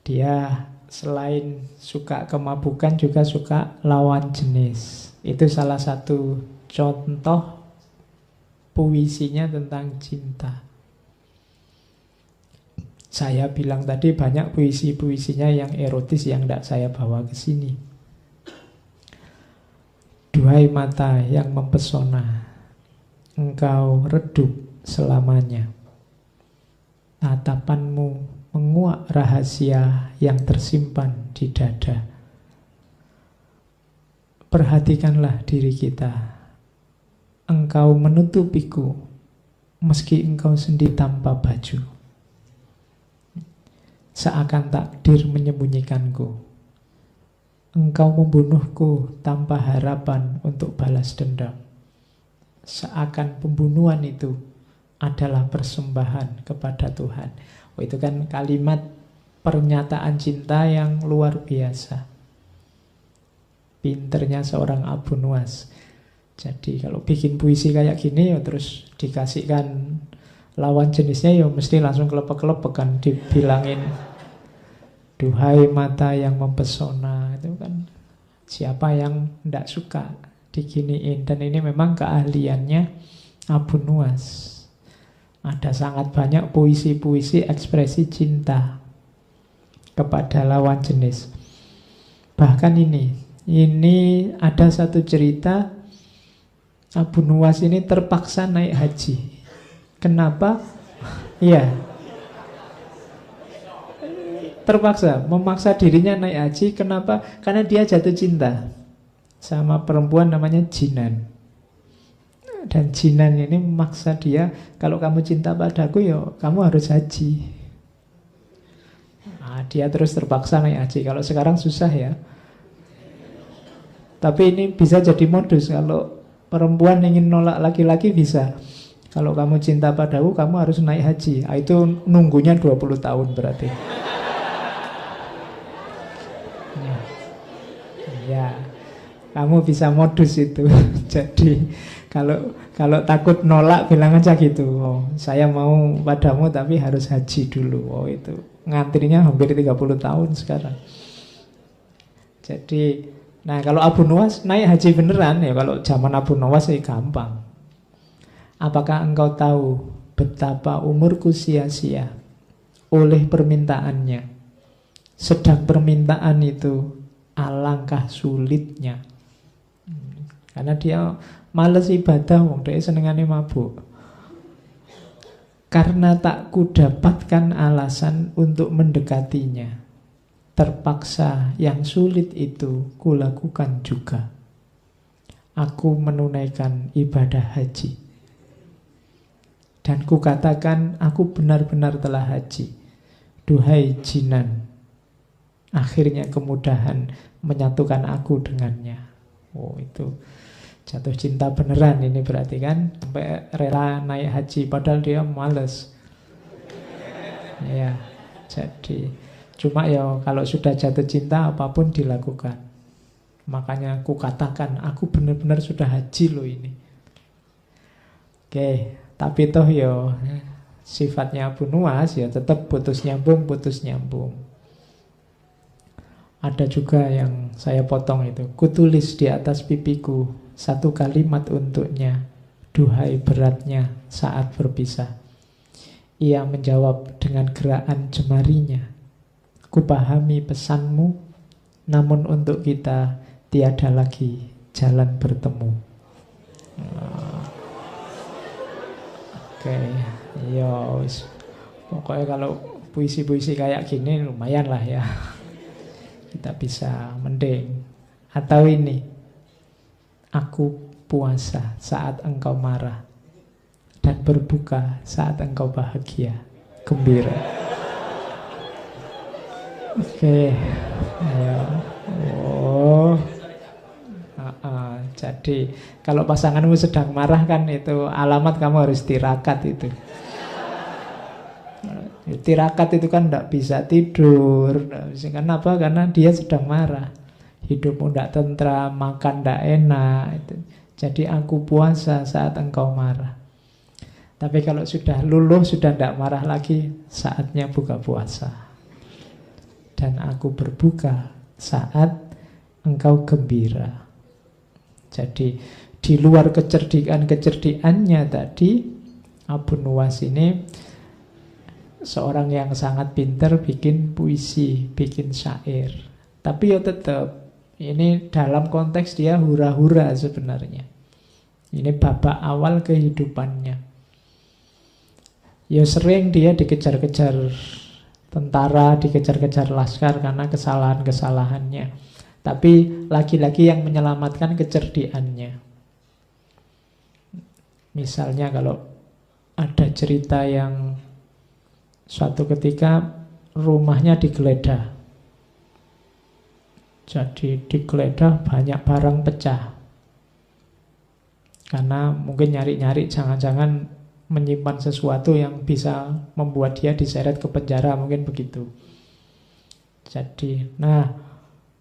Dia selain suka kemabukan juga suka lawan jenis. Itu salah satu contoh puisinya tentang cinta. Saya bilang tadi banyak puisi-puisinya yang erotis yang tidak saya bawa ke sini. Duhai mata yang mempesona, engkau redup selamanya. Tatapanmu menguak rahasia yang tersimpan di dada. Perhatikanlah diri kita. Engkau menutupiku meski engkau sendiri tanpa baju. Seakan takdir menyembunyikanku. Engkau membunuhku tanpa harapan untuk balas dendam. Seakan pembunuhan itu adalah persembahan kepada Tuhan. Oh, itu kan kalimat pernyataan cinta yang luar biasa. Pinternya seorang Abu Nuwas. Jadi kalau bikin puisi kayak gini ya terus dikasihkan lawan jenisnya ya mesti langsung kelepek-kelepek kan, dibilangin duhai mata yang mempesona. Itu kan siapa yang tidak suka diginiin. Dan ini memang keahliannya Abu Nuwas. Ada sangat banyak puisi-puisi ekspresi cinta kepada lawan jenis. Bahkan ini ada satu cerita Abu Nuwas ini terpaksa naik haji. Kenapa? Iya, terpaksa, memaksa dirinya naik haji. Kenapa? Karena dia jatuh cinta sama perempuan namanya Jinan. Dan Jinan ini memaksa dia, kalau kamu cinta padaku ya kamu harus haji. Nah, dia terus terpaksa naik haji. Kalau sekarang susah ya. Tapi ini bisa jadi modus. Kalau perempuan ingin nolak laki-laki bisa. Kalau kamu cinta padaku, kamu harus naik haji. Nah, itu nunggunya 20 tahun berarti. Ya, kamu bisa modus itu. Jadi kalau takut nolak bilang aja gitu. Oh, saya mau padamu tapi harus haji dulu. Oh, itu ngantrinya hampir 30 tahun sekarang. Jadi, nah kalau Abu Nuwas naik haji beneran ya, kalau zaman Abu Nuwas sih gampang. Apakah engkau tahu betapa umurku sia-sia oleh permintaannya? Sedang permintaan itu alangkah sulitnya. Karena dia males ibadah, wong dia senengane mabuk. Karena tak kudapatkan alasan untuk mendekatinya, terpaksa yang sulit itu kulakukan juga. Aku menunaikan ibadah haji. Dan kukatakan aku benar-benar telah haji. Duhai Jinan, akhirnya kemudahan menyatukan aku dengannya. Oh, itu jatuh cinta beneran ini berarti kan. Sampai rela naik haji padahal dia males. Ya, jadi cuma ya kalau sudah jatuh cinta apapun dilakukan. Makanya aku katakan aku benar-benar sudah haji loh ini. Oke, tapi toh ya sifatnya Abu Nuwas ya tetap putus nyambung. Ada juga yang saya potong itu. Kutulis di atas pipiku satu kalimat untuknya. Duhai beratnya saat berpisah. Ia menjawab dengan gerakan jemarinya. Kupahami pesanmu, namun untuk kita tiada lagi jalan bertemu. Oke, yo, pokoknya kalau puisi-puisi kayak gini lumayan lah ya. Kita bisa mending. Atau ini, aku puasa saat engkau marah. dan berbuka saat engkau bahagia, gembira. Oke, ayo. Oh, jadi kalau pasanganmu sedang marah kan itu alamat kamu harus tirakat itu. Tirakat itu kan tidak bisa tidur. Kenapa? Karena dia sedang marah. Hidupmu tidak tentram, makan tidak enak. Jadi aku puasa saat engkau marah. Tapi kalau sudah luluh, sudah tidak marah lagi, saatnya buka puasa. Dan aku berbuka saat engkau gembira. Jadi di luar kecerdikannya tadi, Abu Nuwas ini seorang yang sangat pintar bikin puisi, bikin syair. Tapi ya tetap, ini dalam konteks dia hura-hura sebenarnya. Ini babak awal kehidupannya. Ya sering dia dikejar-kejar tentara, dikejar-kejar laskar karena kesalahan-kesalahannya. Tapi lagi-lagi yang menyelamatkan kecerdikannya. Misalnya kalau ada cerita yang suatu ketika rumahnya digeledah. Jadi digeledah banyak barang pecah. Karena mungkin nyari-nyari jangan-jangan menyimpan sesuatu yang bisa membuat dia diseret ke penjara, mungkin begitu. Jadi,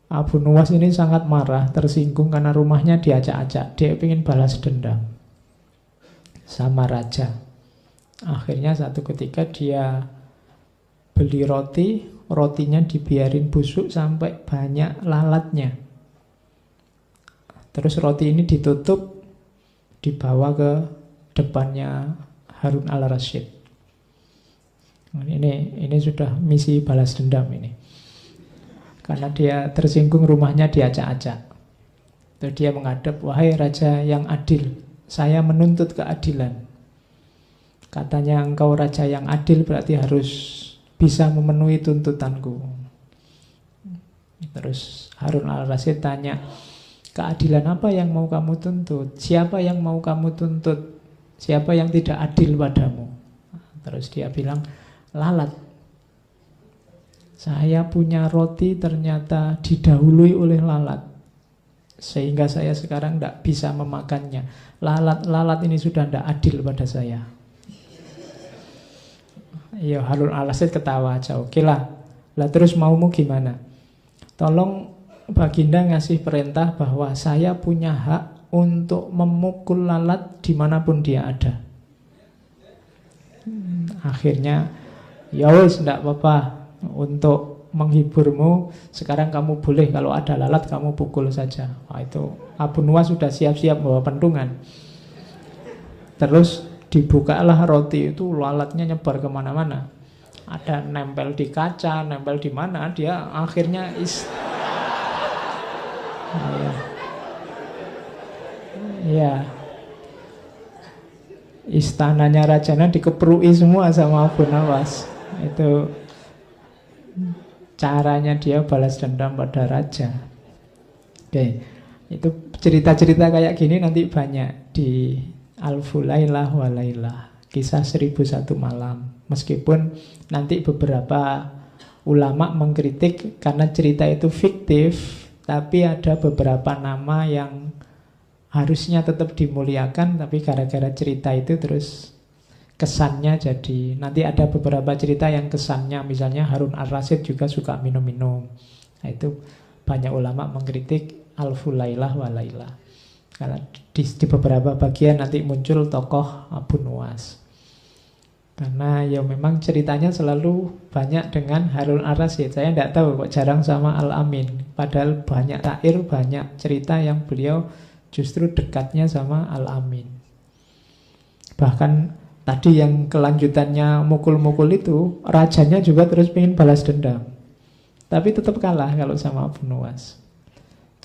Abu Nuwas ini sangat marah, tersinggung karena rumahnya diacak-acak. Dia ingin balas dendam sama raja. Akhirnya satu ketika dia beli roti, rotinya dibiarin busuk sampai banyak lalatnya. Terus roti ini ditutup, dibawa ke depannya Harun al-Rasyid. Ini sudah misi balas dendam ini. Karena dia tersinggung rumahnya diacak-acak. Terus dia menghadap, wahai raja yang adil, saya menuntut keadilan. Katanya engkau raja yang adil berarti harus bisa memenuhi tuntutanku. Terus Harun al-Rasyid tanya, keadilan apa yang mau kamu tuntut? Siapa yang mau kamu tuntut? Siapa yang tidak adil padamu? Terus dia bilang, lalat. Saya punya roti ternyata didahului oleh lalat, sehingga saya sekarang tidak bisa memakannya. Lalat ini sudah tidak adil pada saya. Ya Harun al-Rasyid ketawa aja. Oke lah terus maumu gimana? Tolong Baginda ngasih perintah bahwa saya punya hak untuk memukul lalat dimanapun dia ada. Akhirnya, ya wis tidak apa-apa, untuk menghiburmu sekarang kamu boleh kalau ada lalat kamu pukul saja. Itu Abu Nuwas sudah siap-siap bawa pentungan. Terus dibukalah roti itu, lalatnya nyebar kemana-mana. Ada nempel di kaca, nempel di mana, dia akhirnya istananya rajanya dikeprui semua sama Abu Nuwas. Itu caranya dia balas dendam pada raja. Oke, itu cerita-cerita kayak gini nanti banyak di Alfu Lailah wa Lailah, kisah 1001 malam. Meskipun nanti beberapa ulama mengkritik karena cerita itu fiktif, tapi ada beberapa nama yang harusnya tetap dimuliakan, tapi gara-gara cerita itu terus kesannya jadi. Nanti ada beberapa cerita yang kesannya, misalnya Harun al-Rasyid juga suka minum-minum. Nah, itu banyak ulama mengkritik Alfu Lailah wa Lailah. Karena di beberapa bagian nanti muncul tokoh Abu Nuwas. Karena ya memang ceritanya selalu banyak dengan Harun al-Rasyid. Saya tidak tahu kok jarang sama Al-Amin. Padahal banyak syair, banyak cerita yang beliau justru dekatnya sama Al-Amin. Bahkan tadi yang kelanjutannya mukul-mukul itu, rajanya juga terus pengen balas dendam. Tapi tetap kalah kalau sama Abu Nuwas.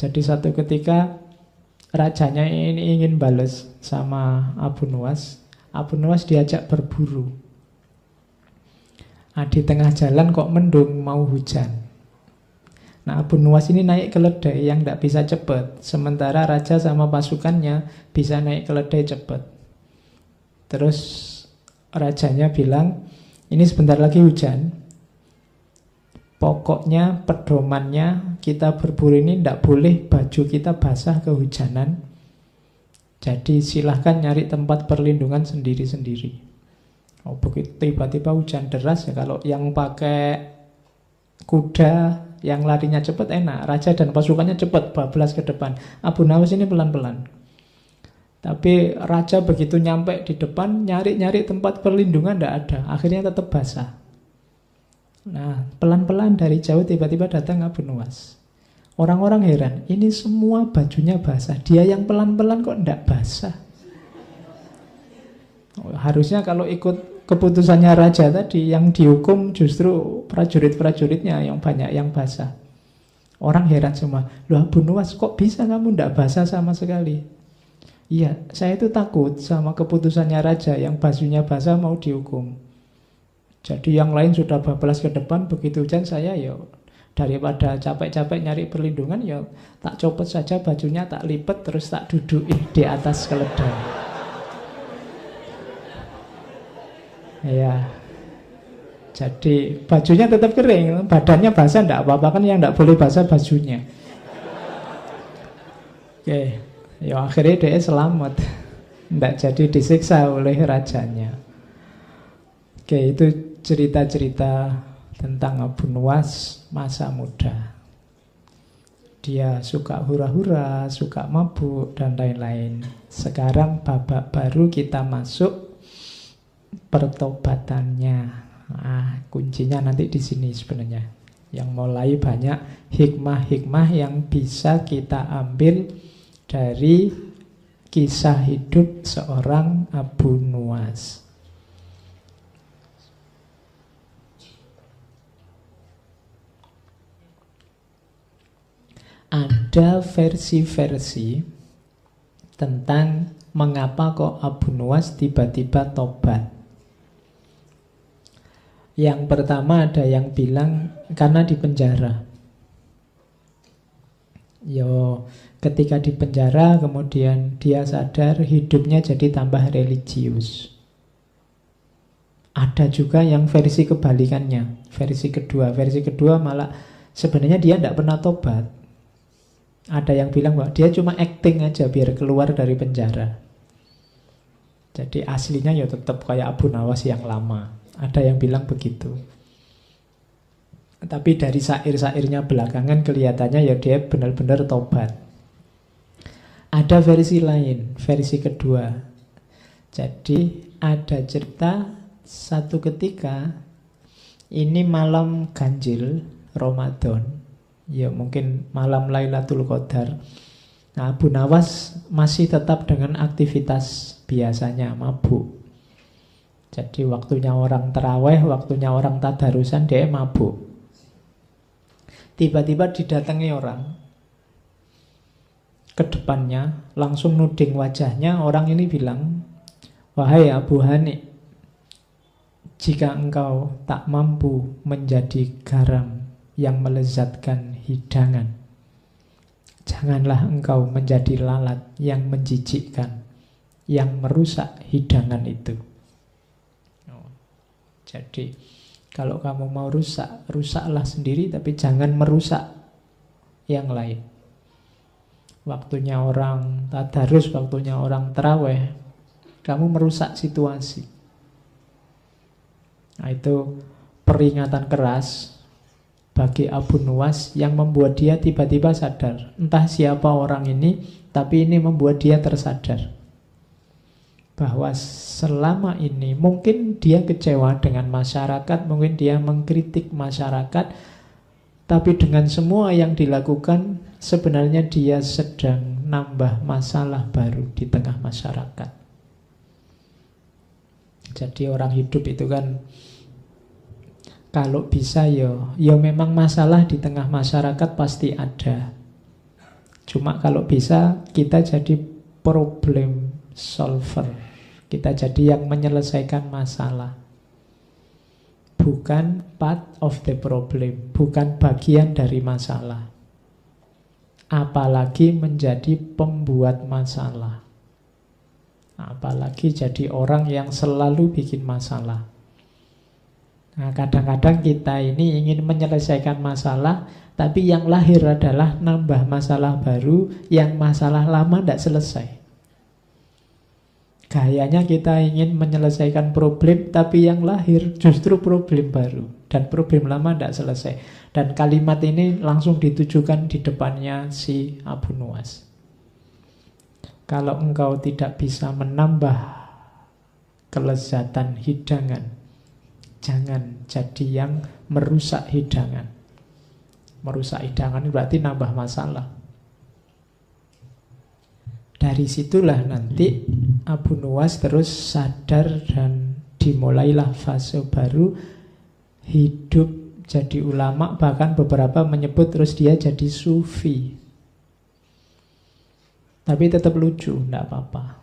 Jadi satu ketika rajanya ini ingin balas sama Abu Nuwas. Abu Nuwas diajak berburu. Di tengah jalan kok mendung, mau hujan. Nah, Abu Nuwas ini naik keledai yang tidak bisa cepat. Sementara raja sama pasukannya bisa naik keledai cepat. Terus rajanya bilang, ini sebentar lagi hujan, pokoknya pedomannya kita berburu ini tidak boleh baju kita basah kehujanan. Jadi silahkan nyari tempat perlindungan sendiri-sendiri. Oh, begitu tiba-tiba hujan deras ya, kalau yang pakai kuda yang larinya cepat enak, raja dan pasukannya cepat bablas ke depan. Abu Nawas ini pelan-pelan. Tapi raja begitu nyampe di depan, nyari-nyari tempat perlindungan tidak ada, akhirnya tetap basah. Nah, pelan-pelan dari jauh tiba-tiba datang Abu Nawas. Orang-orang heran, ini semua bajunya basah, dia yang pelan-pelan kok tidak basah. Harusnya kalau ikut keputusannya raja tadi, yang dihukum justru prajurit-prajuritnya yang banyak yang basah. Orang heran semua, loh Abu Nawas kok bisa kamu tidak basah sama sekali? Iya, saya itu takut sama keputusannya raja, yang bajunya basah mau dihukum. Jadi yang lain sudah bablas ke depan, begitu hujan saya ya daripada capek-capek nyari perlindungan, ya tak copot saja bajunya, tak lipat, terus tak dudukin di atas keledai. Ya, jadi bajunya tetap kering, badannya basah tidak apa-apa, kan yang tidak boleh basah bajunya. Oke, ya akhirnya dia selamat, tidak jadi disiksa oleh rajanya. Oke, itu cerita-cerita tentang Abu Nawas masa muda. Dia suka hura-hura, suka mabuk, dan lain-lain. Sekarang babak baru kita masuk pertobatannya. Nah, kuncinya nanti di sini sebenarnya. Yang mulai banyak hikmah-hikmah yang bisa kita ambil dari kisah hidup seorang Abu Nawas. Ada versi-versi tentang mengapa kok Abu Nawas tiba-tiba tobat. Yang pertama ada yang bilang karena di penjara. Ketika di penjara kemudian dia sadar hidupnya jadi tambah religius. Ada juga yang versi kebalikannya, versi kedua malah sebenarnya dia tidak pernah tobat. Ada yang bilang bahwa dia cuma acting aja biar keluar dari penjara. Jadi aslinya ya tetap kayak Abu Nawas yang lama. Ada yang bilang begitu. Tapi dari syair-syairnya belakangan kelihatannya ya dia benar-benar tobat. Ada versi lain, versi kedua. Jadi ada cerita satu ketika ini malam ganjil Ramadan. Ya mungkin malam Lailatul Qadar. Nah, Abu Nawas masih tetap dengan aktivitas biasanya, mabuk. Jadi waktunya orang taraweh, waktunya orang tadarusan, dia mabuk. Tiba-tiba didatangi orang ke depannya, langsung nuding wajahnya. Orang ini bilang, wahai Abu Hani, jika engkau tak mampu menjadi garam yang melezatkan hidangan, janganlah engkau menjadi lalat yang menjijikkan, yang merusak hidangan itu. Jadi kalau kamu mau rusak, rusaklah sendiri, tapi jangan merusak yang lain. Waktunya orang tadarus, waktunya orang taraweh, kamu merusak situasi. Nah, itu peringatan keras bagi Abu Nawas yang membuat dia tiba-tiba sadar. Entah siapa orang ini, tapi ini membuat dia tersadar bahwa selama ini mungkin dia kecewa dengan masyarakat, mungkin dia mengkritik masyarakat, tapi dengan semua yang dilakukan sebenarnya dia sedang nambah masalah baru di tengah masyarakat. Jadi orang hidup itu kan kalau bisa ya memang masalah di tengah masyarakat pasti ada. Cuma kalau bisa kita jadi problem solver. Kita jadi yang menyelesaikan masalah. Bukan part of the problem, bukan bagian dari masalah. Apalagi menjadi pembuat masalah. Apalagi jadi orang yang selalu bikin masalah. Nah, kadang-kadang kita ini ingin menyelesaikan masalah, tapi yang lahir adalah nambah masalah baru, yang masalah lama tidak selesai. Gayanya kita ingin menyelesaikan problem, tapi yang lahir justru problem baru, dan problem lama tidak selesai. Dan kalimat ini langsung ditujukan di depannya si Abu Nuwas. Kalau engkau tidak bisa menambah kelezatan hidangan, jangan jadi yang merusak hidangan. Merusak hidangan berarti nambah masalah. Dari situlah nanti Abu Nuwas terus sadar dan dimulailah fase baru, hidup jadi ulama, bahkan beberapa menyebut terus dia jadi sufi. Tapi tetap lucu, tidak apa-apa.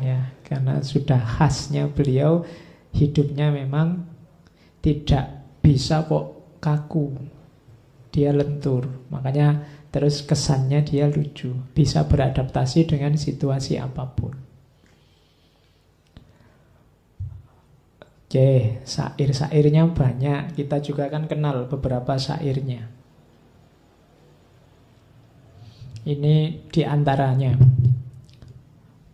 Ya, karena sudah khasnya beliau, hidupnya memang tidak bisa kok kaku. Dia lentur. Makanya terus kesannya dia lucu, bisa beradaptasi dengan situasi apapun. Oke, syair-syairnya banyak. Kita juga kan kenal beberapa syairnya. Ini diantaranya.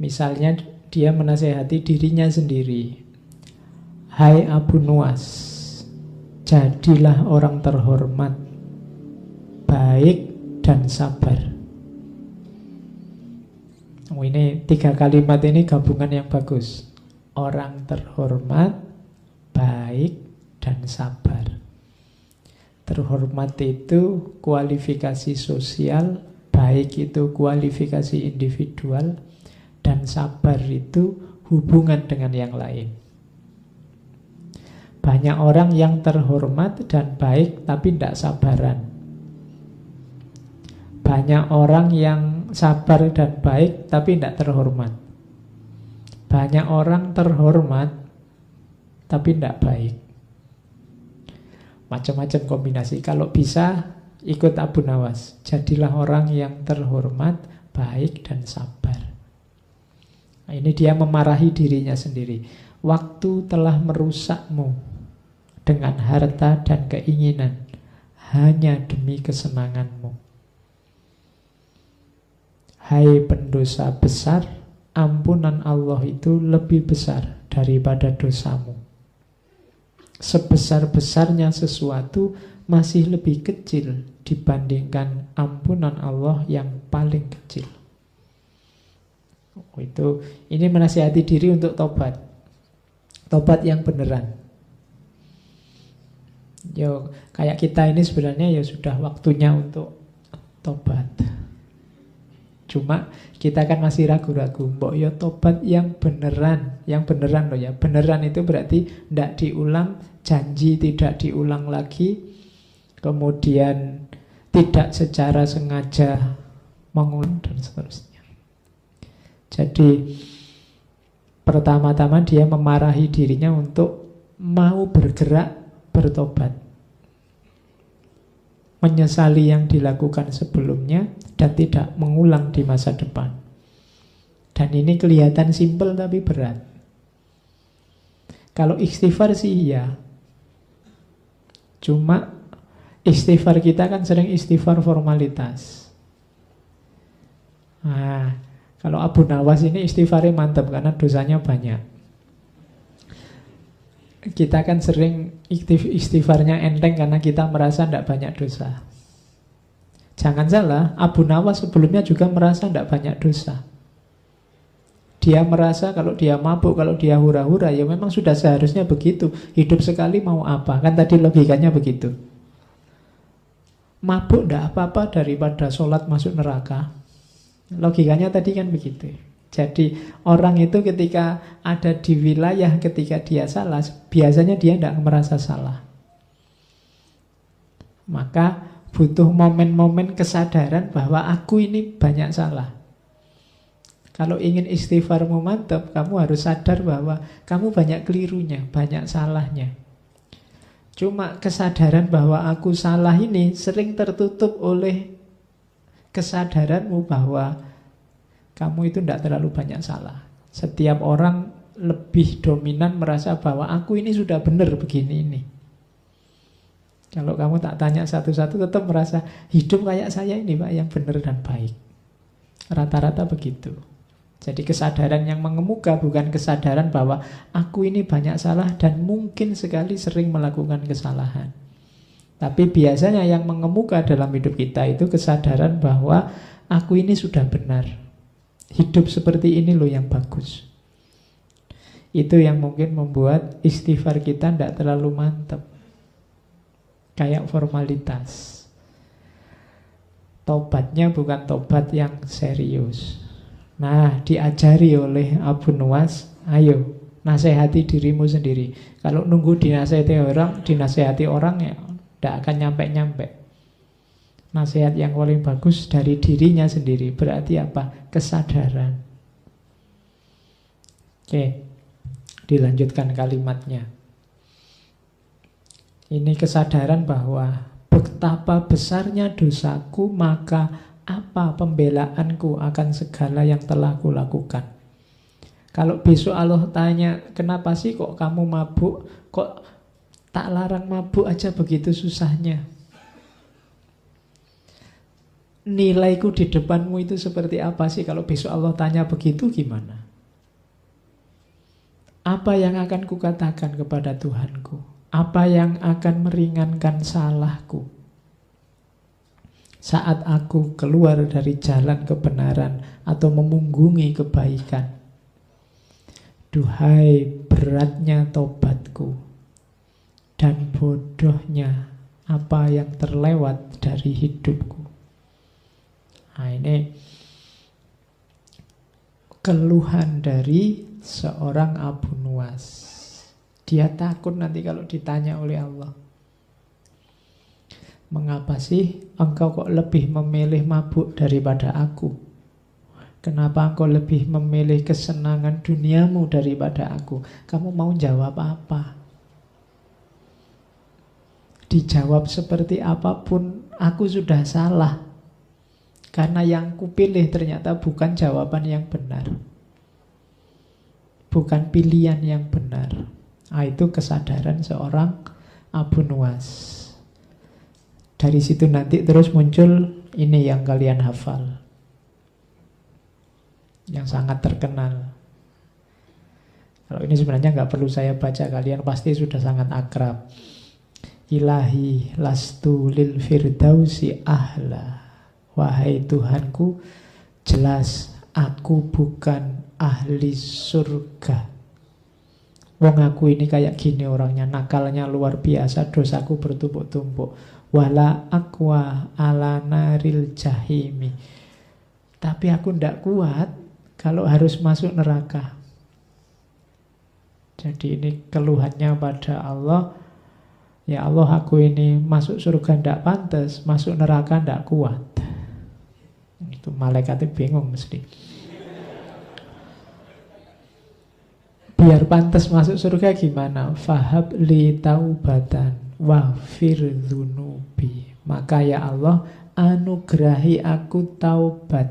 Misalnya dia menasehati dirinya sendiri. Hai Abu Nuwas, jadilah orang terhormat, baik dan sabar. Ini 3 kalimat ini gabungan yang bagus. Orang terhormat, baik dan sabar. Terhormat itu kualifikasi sosial, baik itu kualifikasi individual, dan sabar itu hubungan dengan yang lain. Banyak orang yang terhormat dan baik tapi tidak sabaran. Banyak orang yang sabar dan baik tapi tidak terhormat. Banyak orang terhormat tapi tidak baik. Macam-macam kombinasi. Kalau bisa ikut Abu Nuwas, jadilah orang yang terhormat, baik dan sabar. Nah, ini dia memarahi dirinya sendiri. Waktu telah merusakmu dengan harta dan keinginan hanya demi kesenanganmu. Hai pendosa besar, ampunan Allah itu lebih besar daripada dosamu. Sebesar-besarnya sesuatu masih lebih kecil dibandingkan ampunan Allah yang paling kecil. Ini menasihati diri untuk tobat. Tobat yang beneran. Yo, kayak kita ini sebenarnya ya sudah waktunya untuk tobat. Cuma kita kan masih ragu-ragu. Mbok yo tobat yang beneran. Yang beneran loh ya. Beneran itu berarti tidak diulang, janji tidak diulang lagi. Kemudian tidak secara sengaja mengulang dan seterusnya. Jadi pertama-tama dia memarahi dirinya untuk mau bergerak bertobat, menyesali yang dilakukan sebelumnya dan tidak mengulang di masa depan. Dan ini kelihatan simpel tapi berat. Kalau istighfar sih iya. Cuma istighfar kita kan sering istighfar formalitas. Nah, kalau Abu Nuwas ini istighfarnya mantap karena dosanya banyak. Kita kan sering istighfarnya enteng karena kita merasa tidak banyak dosa. Jangan salah, Abu Nuwas sebelumnya juga merasa tidak banyak dosa. Dia merasa kalau dia mabuk, kalau dia hura-hura, ya memang sudah seharusnya begitu. Hidup sekali mau apa? Kan tadi logikanya begitu. Mabuk tidak apa-apa daripada sholat masuk neraka. Logikanya tadi kan begitu. Jadi orang itu ketika ada di wilayah, ketika dia salah, biasanya dia tidak merasa salah. Maka butuh momen-momen kesadaran bahwa aku ini banyak salah. Kalau ingin istighfarmu mantap, kamu harus sadar bahwa kamu banyak kelirunya, banyak salahnya. Cuma kesadaran bahwa aku salah ini sering tertutup oleh kesadaranmu bahwa kamu itu tidak terlalu banyak salah. Setiap orang lebih dominan merasa bahwa aku ini sudah benar begini ini. Kalau kamu tak tanya satu-satu tetap merasa hidup kayak saya ini Pak yang benar dan baik. Rata-rata begitu. Jadi kesadaran yang mengemuka bukan kesadaran bahwa aku ini banyak salah dan mungkin sekali sering melakukan kesalahan. Tapi biasanya yang mengemuka dalam hidup kita itu kesadaran bahwa aku ini sudah benar. Hidup seperti ini loh yang bagus. Itu yang mungkin membuat istighfar kita tidak terlalu mantap. Kayak formalitas. Tobatnya bukan tobat yang serius. Nah, diajari oleh Abu Nuwas, ayo nasihati dirimu sendiri. Kalau nunggu dinasihati orang ya tidak akan nyampe-nyampe. Nasihat yang paling bagus dari dirinya sendiri. Berarti apa? Kesadaran. Oke, dilanjutkan kalimatnya. Ini kesadaran bahwa betapa besarnya dosaku, maka apa pembelaanku akan segala yang telah kulakukan. Kalau besok Allah tanya, kenapa sih kok kamu mabuk? Kok tak larang mabuk aja begitu susahnya? Nilaiku di depanmu itu seperti apa sih? Kalau besok Allah tanya begitu gimana? Apa yang akan kukatakan kepada Tuhanku? Apa yang akan meringankan salahku? Saat aku keluar dari jalan kebenaran atau memunggungi kebaikan. Duhai beratnya tobatku dan bodohnya apa yang terlewat dari hidupku. Nah, ini keluhan dari seorang Abu Nuwas. Dia takut nanti kalau ditanya oleh Allah. Mengapa sih engkau kok lebih memilih mabuk daripada aku? Kenapa engkau lebih memilih kesenangan duniamu daripada aku? Kamu mau jawab apa? Dijawab seperti apapun, aku sudah salah. Karena yang kupilih ternyata bukan jawaban yang benar. Bukan pilihan yang benar. Itu kesadaran seorang Abu Nuwas. Dari situ nanti terus muncul ini yang kalian hafal, yang sangat terkenal. Kalau ini sebenarnya nggak perlu saya baca, kalian pasti sudah sangat akrab. Ilahi lastu lil firdausi ahla. Wahai Tuhanku, jelas aku bukan ahli surga. Wong aku ini kayak gini orangnya, nakalnya luar biasa, dosaku bertumpuk-tumpuk. Wala aqwa ala naril jahimi. Tapi aku ndak kuat kalau harus masuk neraka. Jadi ini keluhannya pada Allah. Ya Allah, aku ini masuk surga ndak pantas, masuk neraka ndak kuat. Itu malaikatnya bingung mesti. Biar pantas masuk surga gimana? Fahab li taubatan waghfir dzunubi. Maka ya Allah, anugerahi aku taubat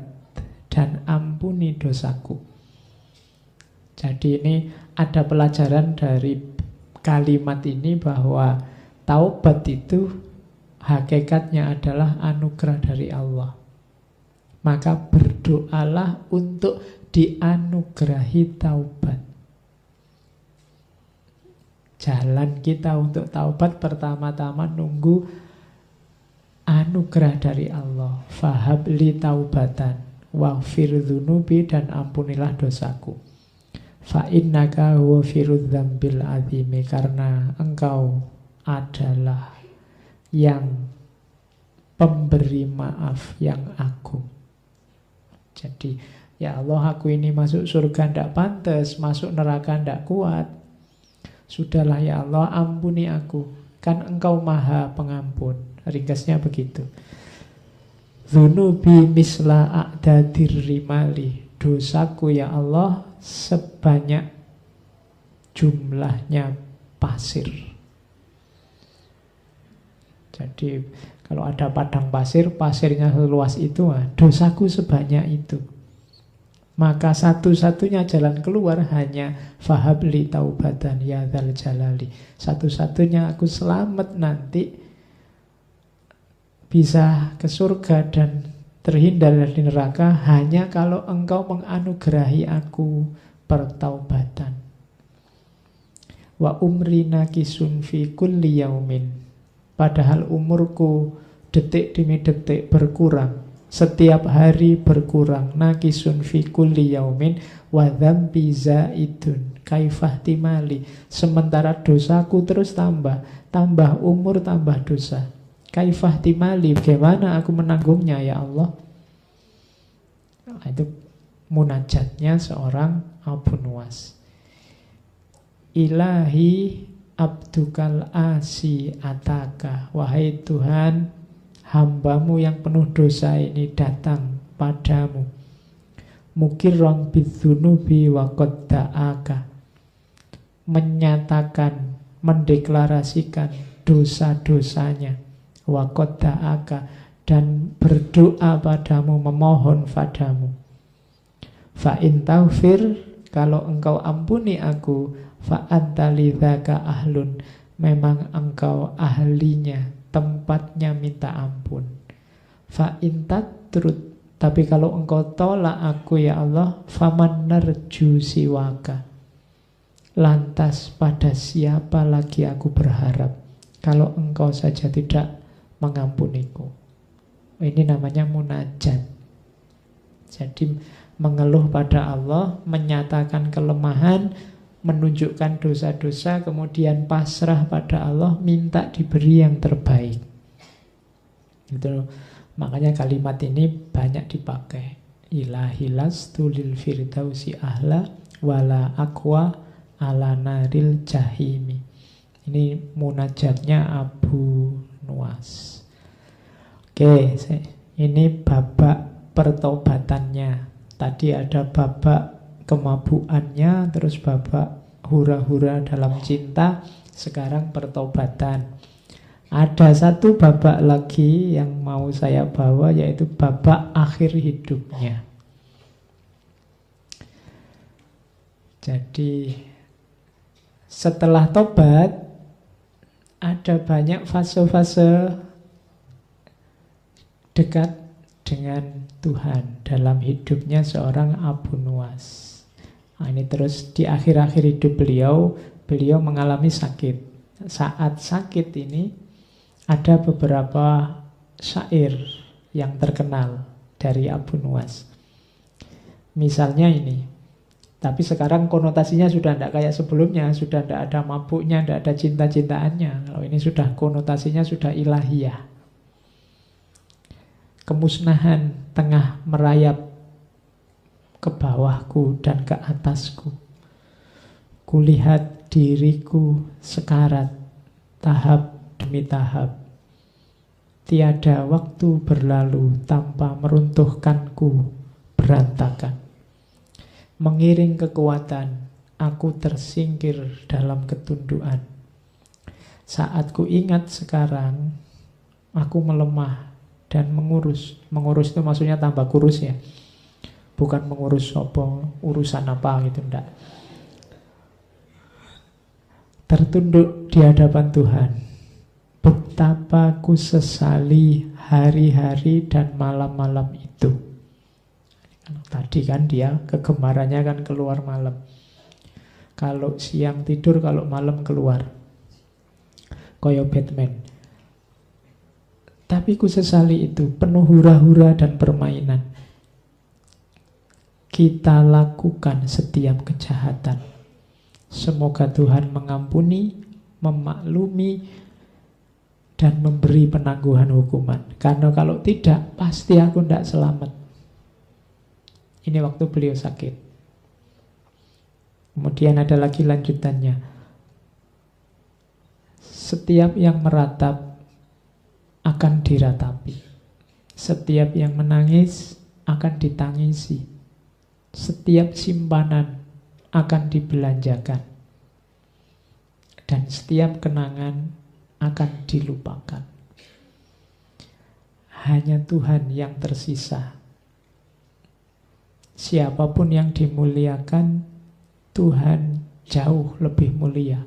dan ampuni dosaku. Jadi ini ada pelajaran dari kalimat ini bahwa taubat itu hakikatnya adalah anugerah dari Allah. Maka berdoalah untuk dianugerahi taubat. Jalan kita untuk taubat pertama-tama nunggu anugerah dari Allah. Fahab li taubatan waghfir dzunubi, dan ampunilah dosaku. Fa innaka huwa firudz dzambil azimi, karena engkau adalah yang pemberi maaf yang agung. Jadi ya Allah, aku ini masuk surga ndak pantas, masuk neraka ndak kuat. Sudahlah ya Allah, ampuni aku. Kan engkau maha pengampun. Ringkasnya begitu. Dzunubi misla a'dadir rimali. Dosaku ya Allah sebanyak jumlahnya pasir. Jadi kalau ada padang pasir, pasirnya seluas itu, dosaku sebanyak itu. Maka satu-satunya jalan keluar hanya fahabli taubatan ya dzal jalali. Satu-satunya aku selamat nanti bisa ke surga dan terhindar dari neraka hanya kalau engkau menganugerahi aku pertaubatan. Wa umri nakisun fi kulli yaumin. Padahal umurku detik demi detik berkurang, setiap hari berkurang. Nakisun fi kulli yaumin wa dzambi zaidun kaifah timali. Sementara dosaku terus tambah, tambah umur tambah dosa. Kaifah timali, bagaimana aku menanggungnya ya Allah? Nah, itu munajatnya seorang Abu Nuwas. Ilahi abdukal asi ataka. Wahai Tuhan, hambamu yang penuh dosa ini datang padamu. Mukirrong bidzunubi wa qad da'aka. Menyatakan, mendeklarasikan dosa-dosanya. Wa qad da'aka, dan berdoa padamu, memohon padamu. Fa in taghfir, kalau engkau ampuni aku, fa anta lidzaka ahlun, memang engkau ahlinya, tempatnya minta ampun. Fa in tatrud, tapi kalau engkau tolak aku ya Allah, faman narju siwaka, lantas pada siapa lagi aku berharap kalau engkau saja tidak mengampuniku. Ini namanya munajat. Jadi mengeluh pada Allah, menyatakan kelemahan, menunjukkan dosa-dosa, kemudian pasrah pada Allah, minta diberi yang terbaik. Itu makanya kalimat ini banyak dipakai. Ilahilas tulil firdausi ahla wala aqwa ala naril jahimi. Ini munajatnya Abu Nuwas. Oke, ini babak pertobatannya. Tadi ada babak kemabuannya, terus babak hura-hura dalam cinta, sekarang pertobatan. Ada satu babak lagi yang mau saya bawa, yaitu babak akhir hidupnya. Jadi setelah tobat ada banyak fase-fase dekat dengan Tuhan dalam hidupnya seorang Abu Nuwas. Nah, ini terus di akhir-akhir hidup beliau mengalami sakit. Saat sakit ini ada beberapa syair yang terkenal dari Abu Nuwas. Misalnya ini, tapi sekarang konotasinya sudah tidak kayak sebelumnya, sudah tidak ada mabuknya, tidak ada cinta-cintaannya. Kalau ini sudah konotasinya sudah ilahiyah. Kemusnahan tengah merayap ke bawahku dan ke atasku. Kulihat diriku sekarat, tahap demi tahap. Tiada waktu berlalu tanpa meruntuhkanku berantakan. Mengiring kekuatan, aku tersingkir dalam ketundukan. Saat ku ingat sekarang, aku melemah dan mengurus. Mengurus itu maksudnya tambah kurus ya. Bukan mengurus apa, urusan apa gitu, enggak. Tertunduk di hadapan Tuhan. Betapa ku sesali hari-hari dan malam-malam itu. Tadi kan dia kegemarannya kan keluar malam. Kalau siang tidur, kalau malam keluar. Koyo Batman. Tapi ku sesali itu, penuh hura-hura dan permainan. Kita lakukan setiap kejahatan. Semoga Tuhan mengampuni, memaklumi, dan memberi penangguhan hukuman. Karena kalau tidak, pasti aku tidak selamat. Ini waktu beliau sakit. Kemudian ada lagi lanjutannya. Setiap yang meratap akan diratapi. Setiap yang menangis akan ditangisi. Setiap simpanan akan dibelanjakan. Dan setiap kenangan akan dilupakan. Hanya Tuhan yang tersisa. Siapapun yang dimuliakan, Tuhan jauh lebih mulia.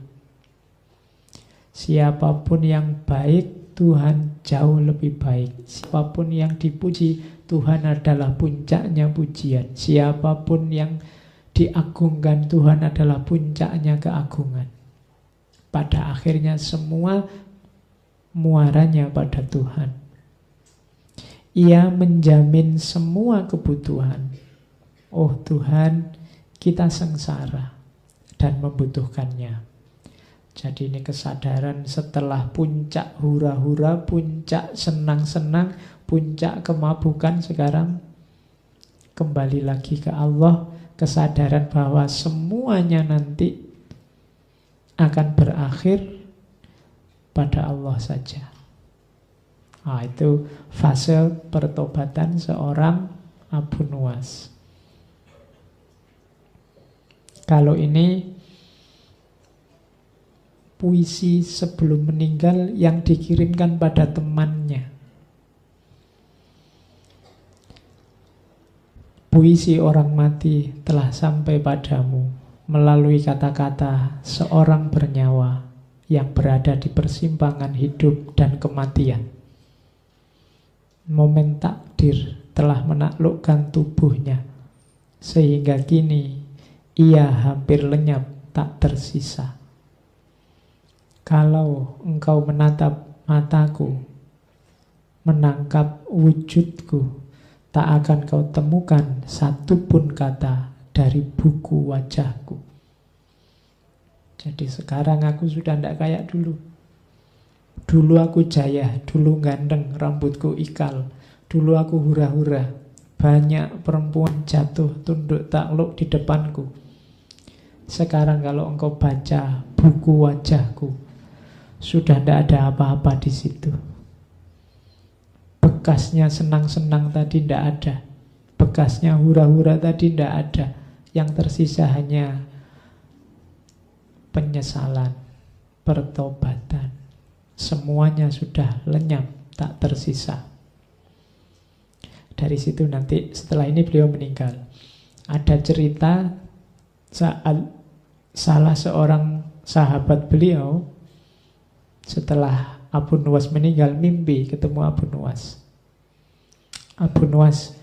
Siapapun yang baik, Tuhan jauh lebih baik. Siapapun yang dipuji, Tuhan adalah puncaknya pujian. Siapapun yang diagungkan, Tuhan adalah puncaknya keagungan. Pada akhirnya semua muaranya pada Tuhan. Ia menjamin semua kebutuhan. Oh Tuhan, kita sengsara dan membutuhkannya. Jadi ini kesadaran setelah puncak hura-hura, puncak senang-senang, puncak kemabukan, sekarang kembali lagi ke Allah. Kesadaran bahwa semuanya nanti akan berakhir pada Allah saja. Nah, itu fase pertobatan seorang Abu Nuwas. Kalau ini puisi sebelum meninggal yang dikirimkan pada temannya. Puisi orang mati telah sampai padamu melalui kata-kata seorang bernyawa yang berada di persimpangan hidup dan kematian. Momen takdir telah menaklukkan tubuhnya, sehingga kini ia hampir lenyap tak tersisa. Kalau engkau menatap mataku, menangkap wujudku, tak akan kau temukan satupun kata dari buku wajahku. Jadi sekarang aku sudah tidak kayak dulu. Dulu aku jaya, dulu ganteng, rambutku ikal. Dulu aku hura-hura. Banyak perempuan jatuh tunduk takluk di depanku. Sekarang kalau engkau baca buku wajahku, sudah tidak ada apa-apa di situ. Bekasnya senang-senang tadi tidak ada. Bekasnya hura-hura tadi tidak ada. Yang tersisa hanya penyesalan, pertobatan. Semuanya sudah lenyap, tak tersisa. Dari situ nanti setelah ini beliau meninggal. Ada cerita saat salah seorang sahabat beliau setelah Abu Nuwas meninggal mimpi ketemu Abu Nuwas. Abu Nuwas,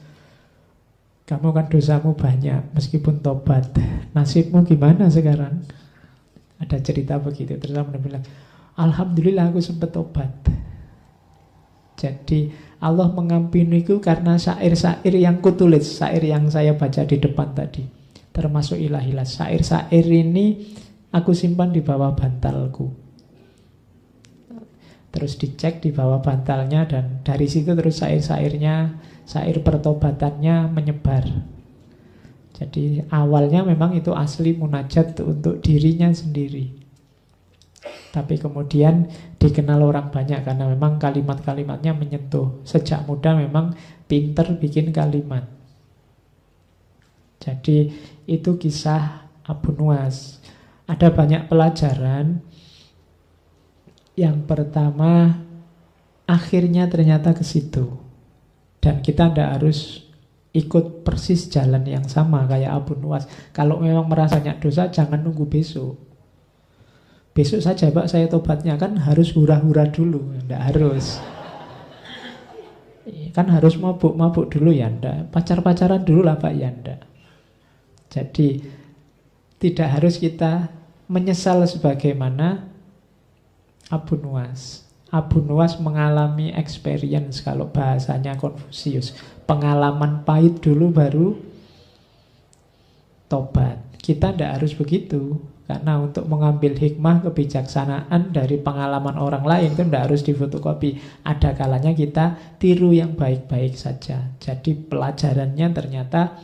kamu kan dosamu banyak meskipun tobat. Nasibmu gimana sekarang? Ada cerita begitu. Terus Abu Nuwas bilang, alhamdulillah aku sempat tobat. Jadi Allah mengampuniku karena syair-syair yang kutulis, syair yang saya baca di depan tadi, termasuk ilahilas. Syair-syair ini aku simpan di bawah bantalku. Terus dicek di bawah bantalnya, dan dari situ terus syair-syairnya, syair pertobatannya menyebar. Jadi awalnya memang itu asli munajat untuk dirinya sendiri. Tapi kemudian dikenal orang banyak karena memang kalimat-kalimatnya menyentuh. Sejak muda memang pinter bikin kalimat. Jadi itu kisah Abu Nuwas. Ada banyak pelajaran. Yang pertama, akhirnya ternyata ke situ. Dan kita tidak harus ikut persis jalan yang sama kayak Abu Nuwas. Kalau memang merasa banyak dosa, jangan nunggu besok. Besok saja Pak saya tobatnya, kan harus hura-hura dulu. Tidak harus. Kan harus mabuk-mabuk dulu ya ndak. Pacar-pacaran dulu lah Pak ya ndak. Jadi tidak harus kita menyesal sebagaimana Abu Nuwas. Abu Nuwas mengalami experience, kalau bahasanya Konfusius. Pengalaman pahit dulu baru tobat. Kita tidak harus begitu. Karena untuk mengambil hikmah kebijaksanaan dari pengalaman orang lain itu tidak harus difotokopi. Ada kalanya kita tiru yang baik-baik saja. Jadi pelajarannya ternyata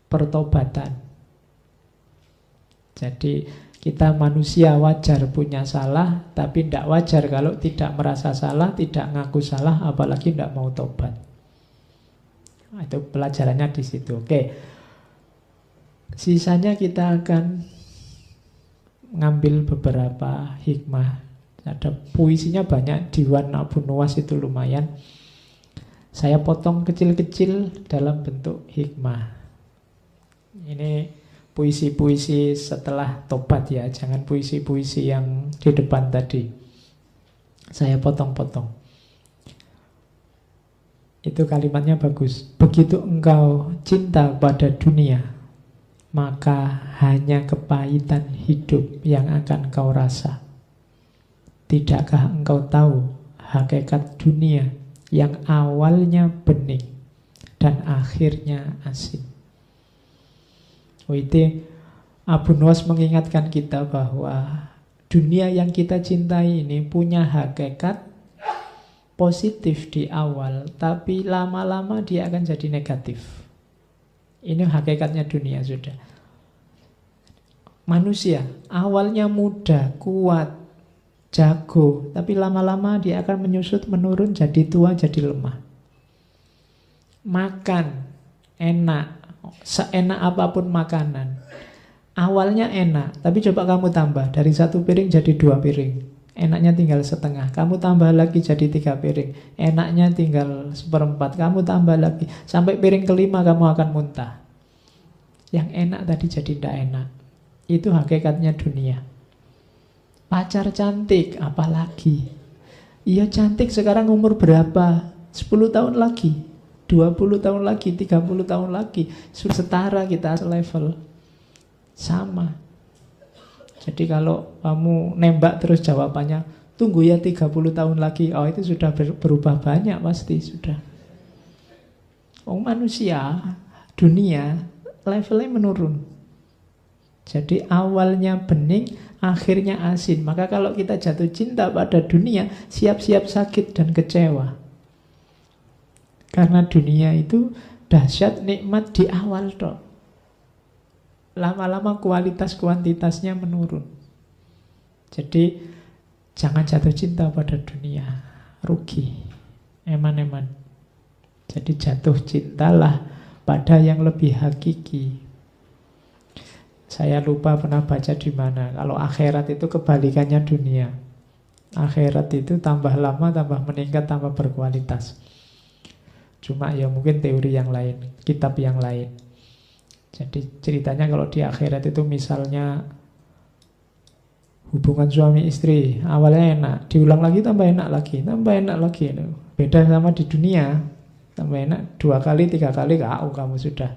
pertobatan. Jadi kita manusia wajar punya salah, tapi tidak wajar kalau tidak merasa salah, tidak ngaku salah, apalagi tidak mau tobat. Nah, itu pelajarannya di situ. Oke. Sisanya kita akan ngambil beberapa hikmah. Ada puisinya banyak, diwan Abu Nuwas itu lumayan. Saya potong kecil-kecil dalam bentuk hikmah. Ini puisi-puisi setelah tobat ya, jangan puisi-puisi yang di depan tadi. Saya potong-potong. Itu kalimatnya bagus. Begitu engkau cinta pada dunia, maka hanya kepahitan hidup yang akan kau rasa. Tidakkah engkau tahu hakikat dunia yang awalnya bening dan akhirnya asin? Itu Abu Nuwas mengingatkan kita bahwa dunia yang kita cintai ini punya hakikat positif di awal, tapi lama-lama dia akan jadi negatif. Ini hakikatnya dunia sudah. Manusia awalnya muda, kuat, jago, tapi lama-lama dia akan menyusut, menurun, jadi tua, jadi lemah. Makan enak, seenak apapun makanan, awalnya enak, tapi coba kamu tambah dari 1 piring jadi 2 piring, enaknya tinggal setengah. Kamu tambah lagi jadi 3 piring, enaknya tinggal 1/4. Kamu tambah lagi sampai piring kelima kamu akan muntah. Yang enak tadi jadi tidak enak. Itu hakikatnya dunia. Pacar cantik, apalagi? Iya cantik, sekarang umur berapa? 10 tahun lagi, 20 tahun lagi, 30 tahun lagi, sudah setara kita selevel. Sama. Jadi kalau kamu nembak terus jawabannya tunggu ya 30 tahun lagi, oh itu sudah berubah banyak pasti sudah. Oh manusia, dunia levelnya menurun. Jadi awalnya bening, akhirnya asin. Maka kalau kita jatuh cinta pada dunia, siap-siap sakit dan kecewa. Karena dunia itu dahsyat nikmat di awal toh. Lama-lama kualitas kuantitasnya menurun. Jadi jangan jatuh cinta pada dunia, rugi, eman-eman. Jadi jatuh cintalah pada yang lebih hakiki. Saya lupa pernah baca di mana. Kalau akhirat itu kebalikannya dunia. Akhirat itu tambah lama, tambah meningkat, tambah berkualitas. Cuma ya mungkin teori yang lain, kitab yang lain. Jadi ceritanya kalau di akhirat itu misalnya hubungan suami istri awalnya enak, diulang lagi tambah enak lagi, tambah enak lagi. Beda sama di dunia, tambah enak 2 kali, 3 kali KO kamu sudah.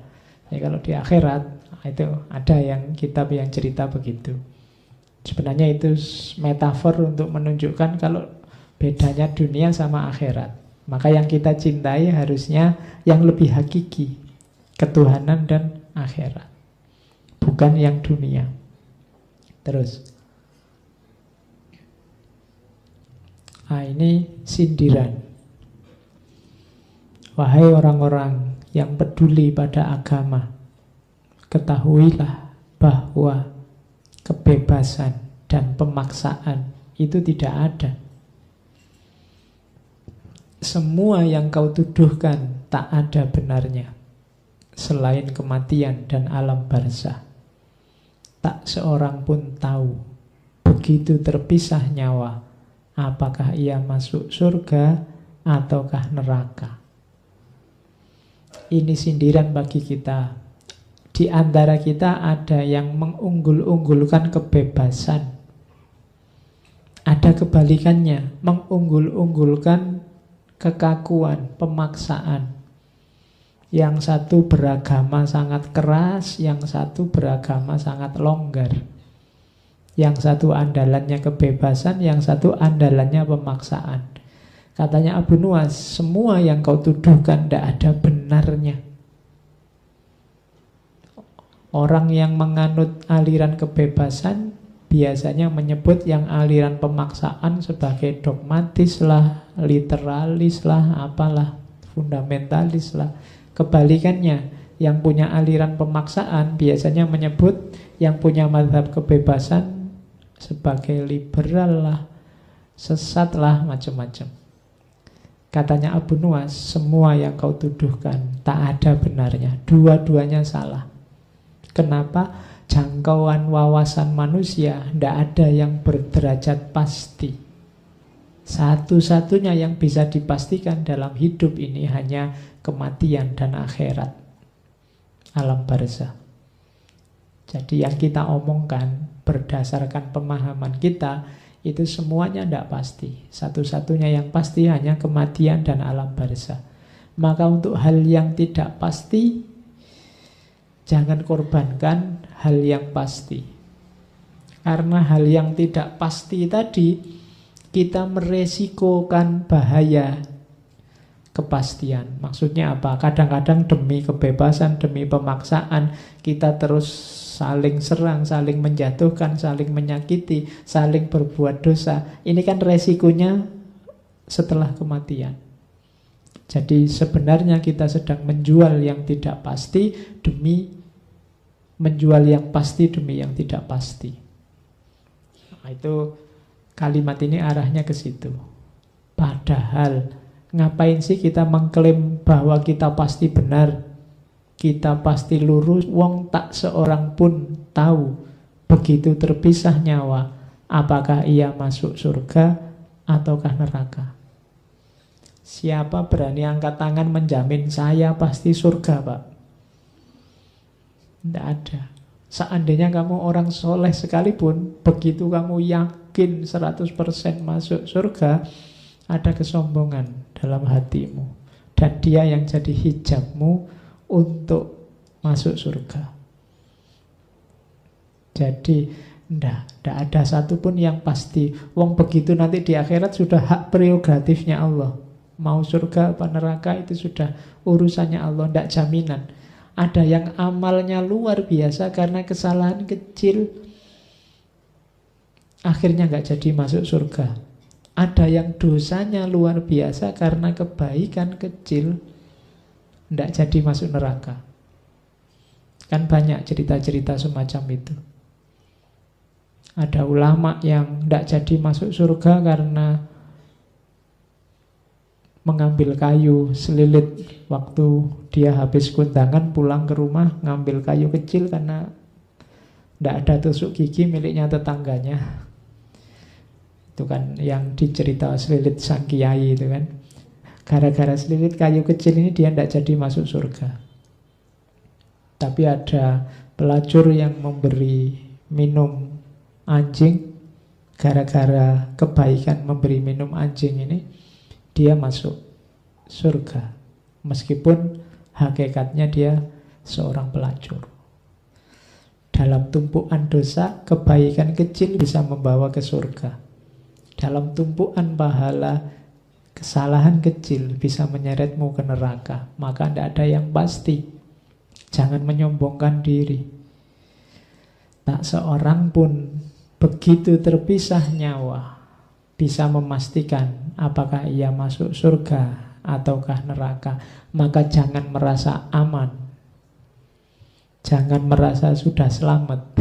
Jadi kalau di akhirat itu ada yang kitab yang cerita begitu. Sebenarnya itu metafor untuk menunjukkan kalau bedanya dunia sama akhirat. Maka yang kita cintai harusnya yang lebih hakiki, ketuhanan dan akhirat, bukan yang dunia. Terus ini sindiran. Wahai orang-orang yang peduli pada agama, ketahuilah bahwa kebebasan dan pemaksaan itu tidak ada. Semua yang kau tuduhkan tak ada benarnya selain kematian dan alam barzah. Tak seorang pun tahu begitu terpisah nyawa, apakah ia masuk surga ataukah neraka. Ini sindiran bagi kita. Di antara kita ada yang mengunggul-unggulkan kebebasan, ada kebalikannya, mengunggul-unggulkan kekakuan, pemaksaan. Yang satu beragama sangat keras, yang satu beragama sangat longgar. Yang satu andalannya kebebasan, yang satu andalannya pemaksaan. Katanya Abu Nuwas, semua yang kau tuduhkan tidak ada benarnya. Orang yang menganut aliran kebebasan biasanya menyebut yang aliran pemaksaan sebagai dogmatis lah, literalis lah, apalah, fundamentalis lah. Kebalikannya, yang punya aliran pemaksaan biasanya menyebut yang punya mazhab kebebasan sebagai liberal lah, sesat lah, macam-macam. Katanya Abu Nuwas, semua yang kau tuduhkan tak ada benarnya, dua-duanya salah. Kenapa? Jangkauan wawasan manusia tidak ada yang berderajat pasti. Satu-satunya yang bisa dipastikan dalam hidup ini hanya kematian dan akhirat, alam barzah. Jadi yang kita omongkan berdasarkan pemahaman kita itu semuanya tidak pasti. Satu-satunya yang pasti hanya kematian dan alam barzakh. Maka untuk hal yang tidak pasti, jangan korbankan hal yang pasti. Karena hal yang tidak pasti tadi, kita meresikokan bahaya kepastian. Maksudnya apa? Kadang-kadang demi kebebasan, demi pemaksaan, kita terus saling serang, saling menjatuhkan, saling menyakiti, saling berbuat dosa. Ini kan resikonya setelah kematian. Jadi sebenarnya kita sedang menjual yang tidak pasti demi menjual yang pasti demi yang tidak pasti. Nah, itu kalimat ini arahnya ke situ. Padahal ngapain sih kita mengklaim bahwa kita pasti benar, kita pasti lurus, wong tak seorang pun tahu begitu terpisah nyawa, apakah ia masuk surga ataukah neraka. Siapa berani angkat tangan menjamin saya pasti surga, Pak? Tidak ada. Seandainya kamu orang soleh sekalipun, begitu kamu yakin 100% masuk surga, ada kesombongan dalam hatimu. Dan dia yang jadi hijabmu untuk masuk surga. Jadi tidak ada satupun yang pasti. Wong begitu nanti di akhirat sudah hak prerogatifnya Allah. Mau surga apa neraka itu sudah urusannya Allah, tidak jaminan. Ada yang amalnya luar biasa karena kesalahan kecil akhirnya nggak jadi masuk surga. Ada yang dosanya luar biasa karena kebaikan kecil tidak jadi masuk neraka. Kan banyak cerita-cerita semacam itu. Ada ulama yang tidak jadi masuk surga karena mengambil kayu selilit waktu dia habis kundangan pulang ke rumah, ngambil kayu kecil karena tidak ada tusuk gigi miliknya tetangganya. Itu kan yang dicerita selilit sang kiai itu kan. Gara-gara selilit kayu kecil ini dia tidak jadi masuk surga. Tapi ada pelacur yang memberi minum anjing, gara-gara kebaikan memberi minum anjing ini, dia masuk surga. Meskipun hakikatnya dia seorang pelacur. Dalam tumpuan dosa, kebaikan kecil bisa membawa ke surga. Dalam tumpuan pahala, kesalahan kecil bisa menyeretmu ke neraka. Maka tidak ada yang pasti. Jangan menyombongkan diri. Tak seorang pun begitu terpisah nyawa bisa memastikan apakah ia masuk surga ataukah neraka. Maka jangan merasa aman, jangan merasa sudah selamat.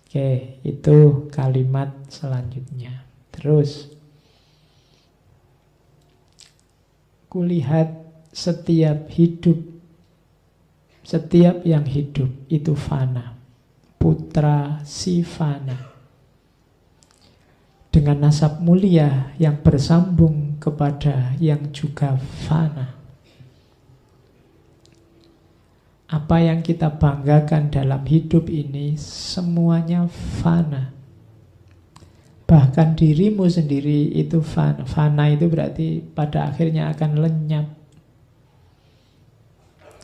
Oke, itu kalimat selanjutnya. Terus, kulihat setiap hidup, setiap yang hidup itu fana. Putra si fana. Dengan nasab mulia yang bersambung kepada yang juga fana. Apa yang kita banggakan dalam hidup ini semuanya fana. Bahkan dirimu sendiri itu fana. Fana itu berarti pada akhirnya akan lenyap.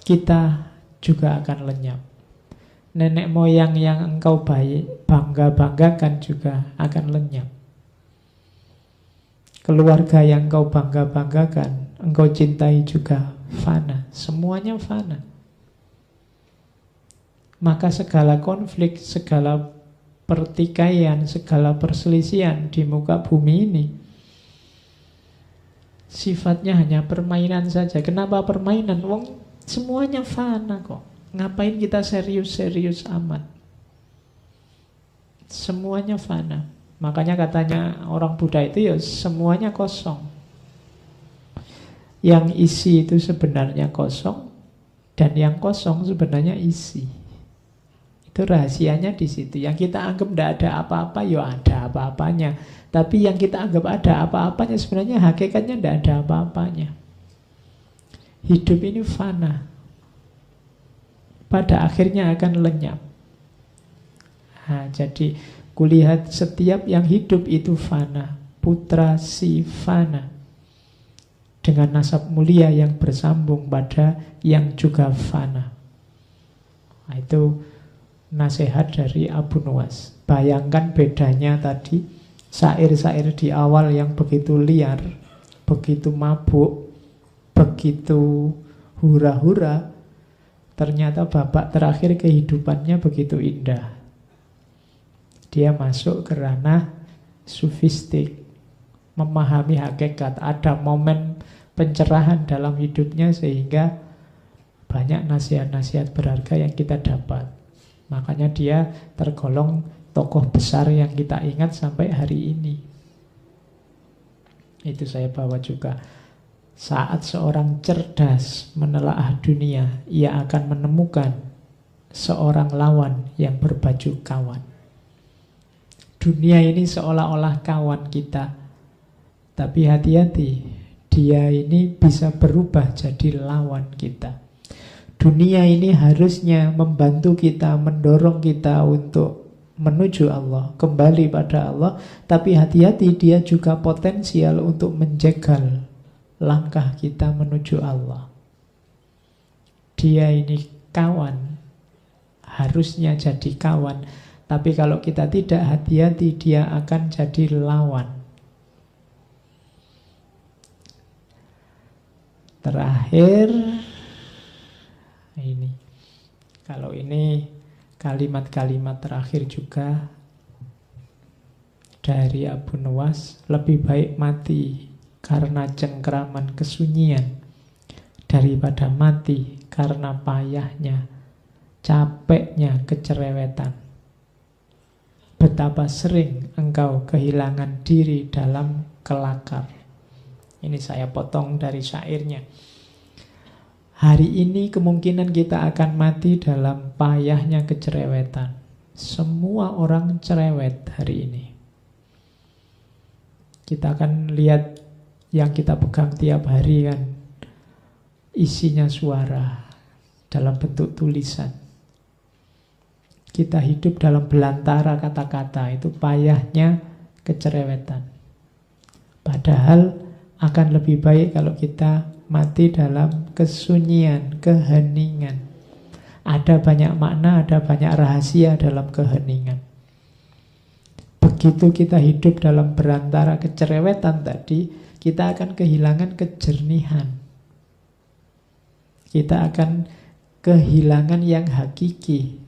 Kita juga akan lenyap. Nenek moyang yang engkau bangga-banggakan juga akan lenyap. Keluarga yang engkau bangga-banggakan, engkau cintai juga fana. Semuanya fana. Maka segala konflik, segala pertikaian, segala perselisihan di muka bumi ini sifatnya hanya permainan saja. Kenapa permainan? Wong semuanya fana kok. Ngapain kita serius-serius amat? Semuanya fana. Makanya katanya orang Buddha itu ya semuanya kosong. Yang isi itu sebenarnya kosong, dan yang kosong sebenarnya isi. Itu rahasianya di situ. Yang kita anggap tidak ada apa-apa, ya ada apa-apanya. Tapi yang kita anggap ada apa-apanya sebenarnya hakikatnya tidak ada apa-apanya. Hidup ini fana. pada akhirnya akan lenyap. Nah, jadi kulihat setiap yang hidup itu fana, putra si fana, dengan nasab mulia yang bersambung pada yang juga fana. Nah, itu nasihat dari Abu Nuwas. Bayangkan bedanya tadi, syair-syair di awal yang begitu liar, begitu mabuk, begitu hura-hura, ternyata babak terakhir kehidupannya begitu indah. Dia masuk ke ranah sufistik, memahami hakikat. Ada momen pencerahan dalam hidupnya sehingga banyak nasihat-nasihat berharga yang kita dapat. Makanya dia tergolong tokoh besar yang kita ingat sampai hari ini. Itu saya bawa juga. Saat seorang cerdas menelaah dunia, ia akan menemukan seorang lawan yang berbaju kawan. Dunia ini seolah-olah kawan kita, tapi hati-hati, dia ini bisa berubah jadi lawan kita. Dunia ini harusnya membantu kita, mendorong kita untuk menuju Allah, kembali pada Allah. Tapi hati-hati, dia juga potensial untuk menjegal langkah kita menuju Allah. Dia ini kawan, harusnya jadi kawan. Tapi kalau kita tidak hati-hati, dia akan jadi lawan. Terakhir, ini. Kalau ini kalimat-kalimat terakhir juga dari Abu Nuwas. Lebih baik mati karena cengkraman kesunyian daripada mati karena payahnya, capeknya kecerewetan. Betapa sering engkau kehilangan diri dalam kelakar. Ini saya potong dari syairnya. Hari ini kemungkinan kita akan mati dalam payahnya kecerewetan. Semua orang cerewet hari ini. Kita akan lihat yang kita pegang tiap hari kan, isinya suara dalam bentuk tulisan. Kita hidup dalam belantara kata-kata, itu payahnya kecerewetan. Padahal akan lebih baik kalau kita mati dalam kesunyian, keheningan. Ada banyak makna, ada banyak rahasia dalam keheningan. Begitu kita hidup dalam belantara kecerewetan tadi, kita akan kehilangan kejernihan. Kita akan kehilangan yang hakiki.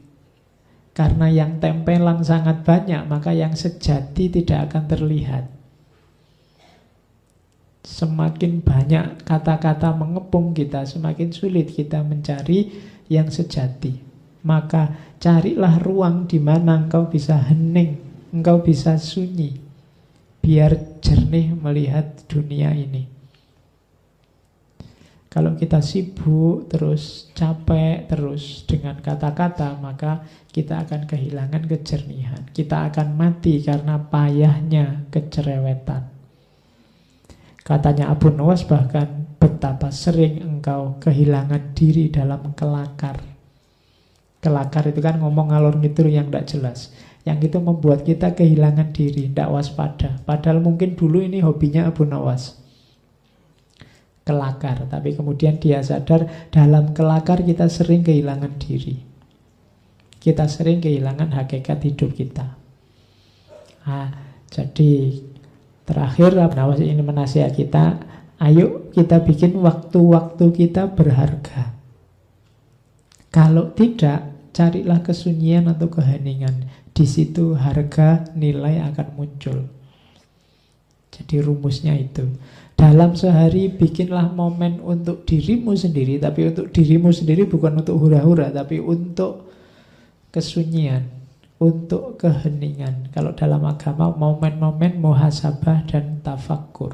Karena yang tempelan sangat banyak, maka yang sejati tidak akan terlihat. Semakin banyak kata-kata mengepung kita, semakin sulit kita mencari yang sejati. Maka carilah ruang di mana engkau bisa hening, engkau bisa sunyi, biar jernih melihat dunia ini. Kalau kita sibuk terus, capek terus dengan kata-kata, maka kita akan kehilangan kejernihan. Kita akan mati karena payahnya kecerewetan. Katanya Abu Nuwas bahkan, betapa sering engkau kehilangan diri dalam kelakar. Kelakar itu kan ngomong ngalor ngidul yang tidak jelas. Yang itu membuat kita kehilangan diri, tidak waspada. Padahal mungkin dulu ini hobinya Abu Nuwas, kelakar. Tapi kemudian dia sadar, dalam kelakar kita sering kehilangan diri. Kita sering kehilangan hakikat hidup kita. Nah, jadi terakhir Abu Nuwas ini menasihat kita, ayo kita bikin waktu-waktu kita berharga. Kalau tidak, carilah kesunyian atau keheningan. Di situ harga nilai akan muncul. Jadi rumusnya itu. Dalam sehari bikinlah momen untuk dirimu sendiri. Tapi untuk dirimu sendiri bukan untuk hura-hura, tapi untuk kesunyian, untuk keheningan. Kalau dalam agama, momen-momen muhasabah dan tafakkur.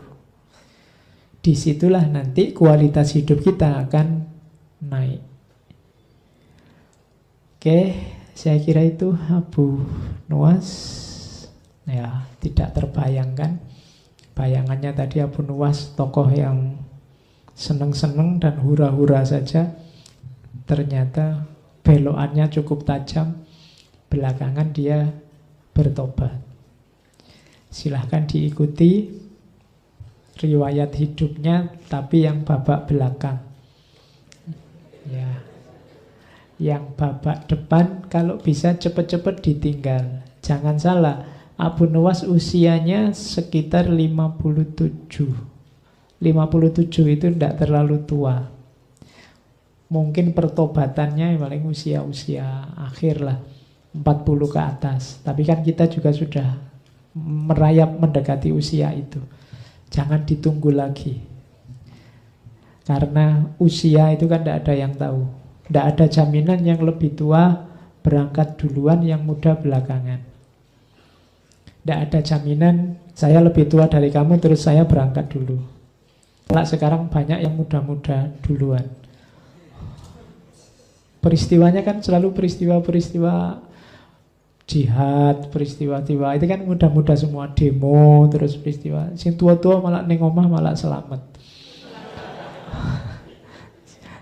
Disitulah nanti kualitas hidup kita akan naik. Oke, saya kira itu Abu Nuwas. Ya, tidak terbayangkan. Bayangannya tadi Abu Nuwas tokoh yang seneng-seneng dan hura-hura saja. Ternyata belokannya cukup tajam. Belakangan dia bertobat. Silahkan diikuti riwayat hidupnya, tapi yang babak belakang. Ya, yang babak depan kalau bisa cepat-cepat ditinggal. Jangan salah, Abu Nuwas usianya sekitar 57. 57 itu tidak terlalu tua. Mungkin pertobatannya paling usia-usia akhir lah, 40 ke atas. Tapi kan kita juga sudah merayap mendekati usia itu. Jangan ditunggu lagi. Karena usia itu kan tidak ada yang tahu. Tidak ada jaminan yang lebih tua berangkat duluan, yang muda belakangan. Tidak ada jaminan saya lebih tua dari kamu terus saya berangkat dulu. Sekarang banyak yang muda-muda duluan. Peristiwanya kan selalu peristiwa-peristiwa jihad, peristiwa-peristiwa itu kan muda-muda semua, demo, terus peristiwa. Sing tua-tua malah ning omah malah selamat.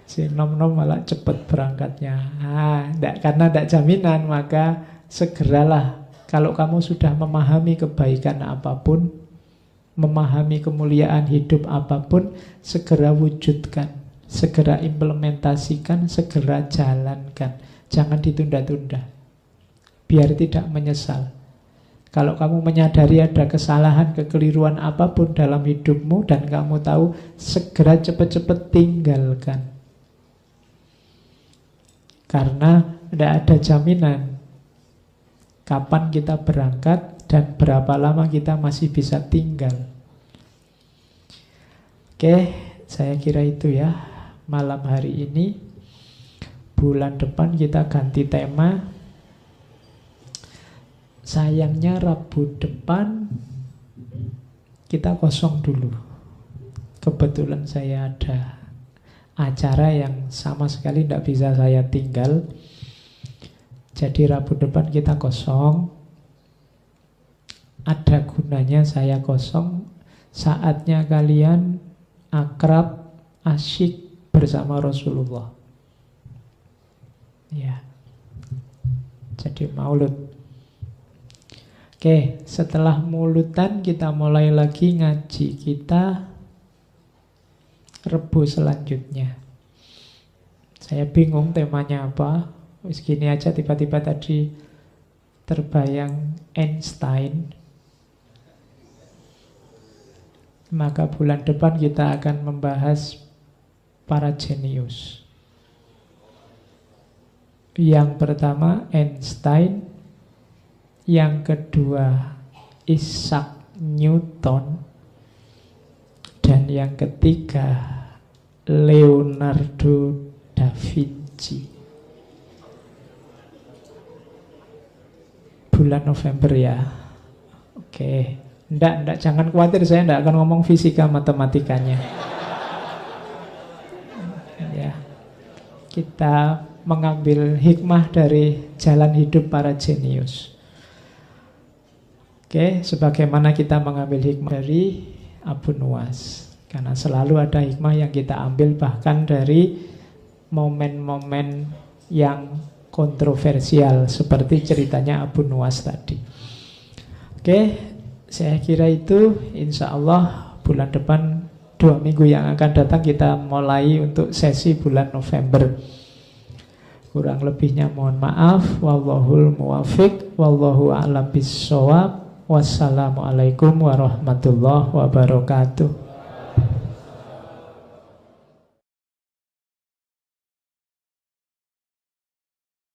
Sing nom-nom malah cepet berangkatnya. Karena tidak jaminan, maka segeralah. Kalau kamu sudah memahami kebaikan apapun, memahami kemuliaan hidup apapun, segera wujudkan, segera implementasikan, segera jalankan. Jangan ditunda-tunda, biar tidak menyesal. Kalau kamu menyadari ada kesalahan, kekeliruan apapun dalam hidupmu dan kamu tahu, segera cepat-cepat tinggalkan. Karena tidak ada jaminan kapan kita berangkat dan berapa lama kita masih bisa tinggal. Oke, saya kira itu ya malam hari ini. Bulan depan kita ganti tema. Sayangnya Rabu depan kita kosong dulu. Kebetulan saya ada acara yang sama sekali tidak bisa saya tinggal. Jadi Rabu depan kita kosong. Ada gunanya saya kosong. Saatnya kalian akrab, asyik bersama Rasulullah. Ya. Jadi maulud. Oke, setelah mauludan kita mulai lagi ngaji kita Rebu selanjutnya. Saya bingung temanya apa. Wis gini aja tiba-tiba tadi terbayang Einstein. Maka bulan depan kita akan membahas para jenius. Yang pertama Einstein, yang kedua Isaac Newton, dan yang ketiga Leonardo da Vinci. Bulan November ya. Oke. Enggak, jangan khawatir, saya enggak akan ngomong fisika matematikanya. Ya. Kita mengambil hikmah dari jalan hidup para jenius. Oke, sebagaimana kita mengambil hikmah dari Abu Nuwas. Karena selalu ada hikmah yang kita ambil bahkan dari momen-momen yang kontroversial seperti ceritanya Abu Nuwas tadi. Oke, saya kira itu. Insya Allah bulan depan 2 minggu yang akan datang kita mulai untuk sesi bulan November. Kurang lebihnya mohon maaf. Wallahul muwafiq, wallahu a'lam bissawab. Wassalamualaikum warahmatullahi wabarakatuh.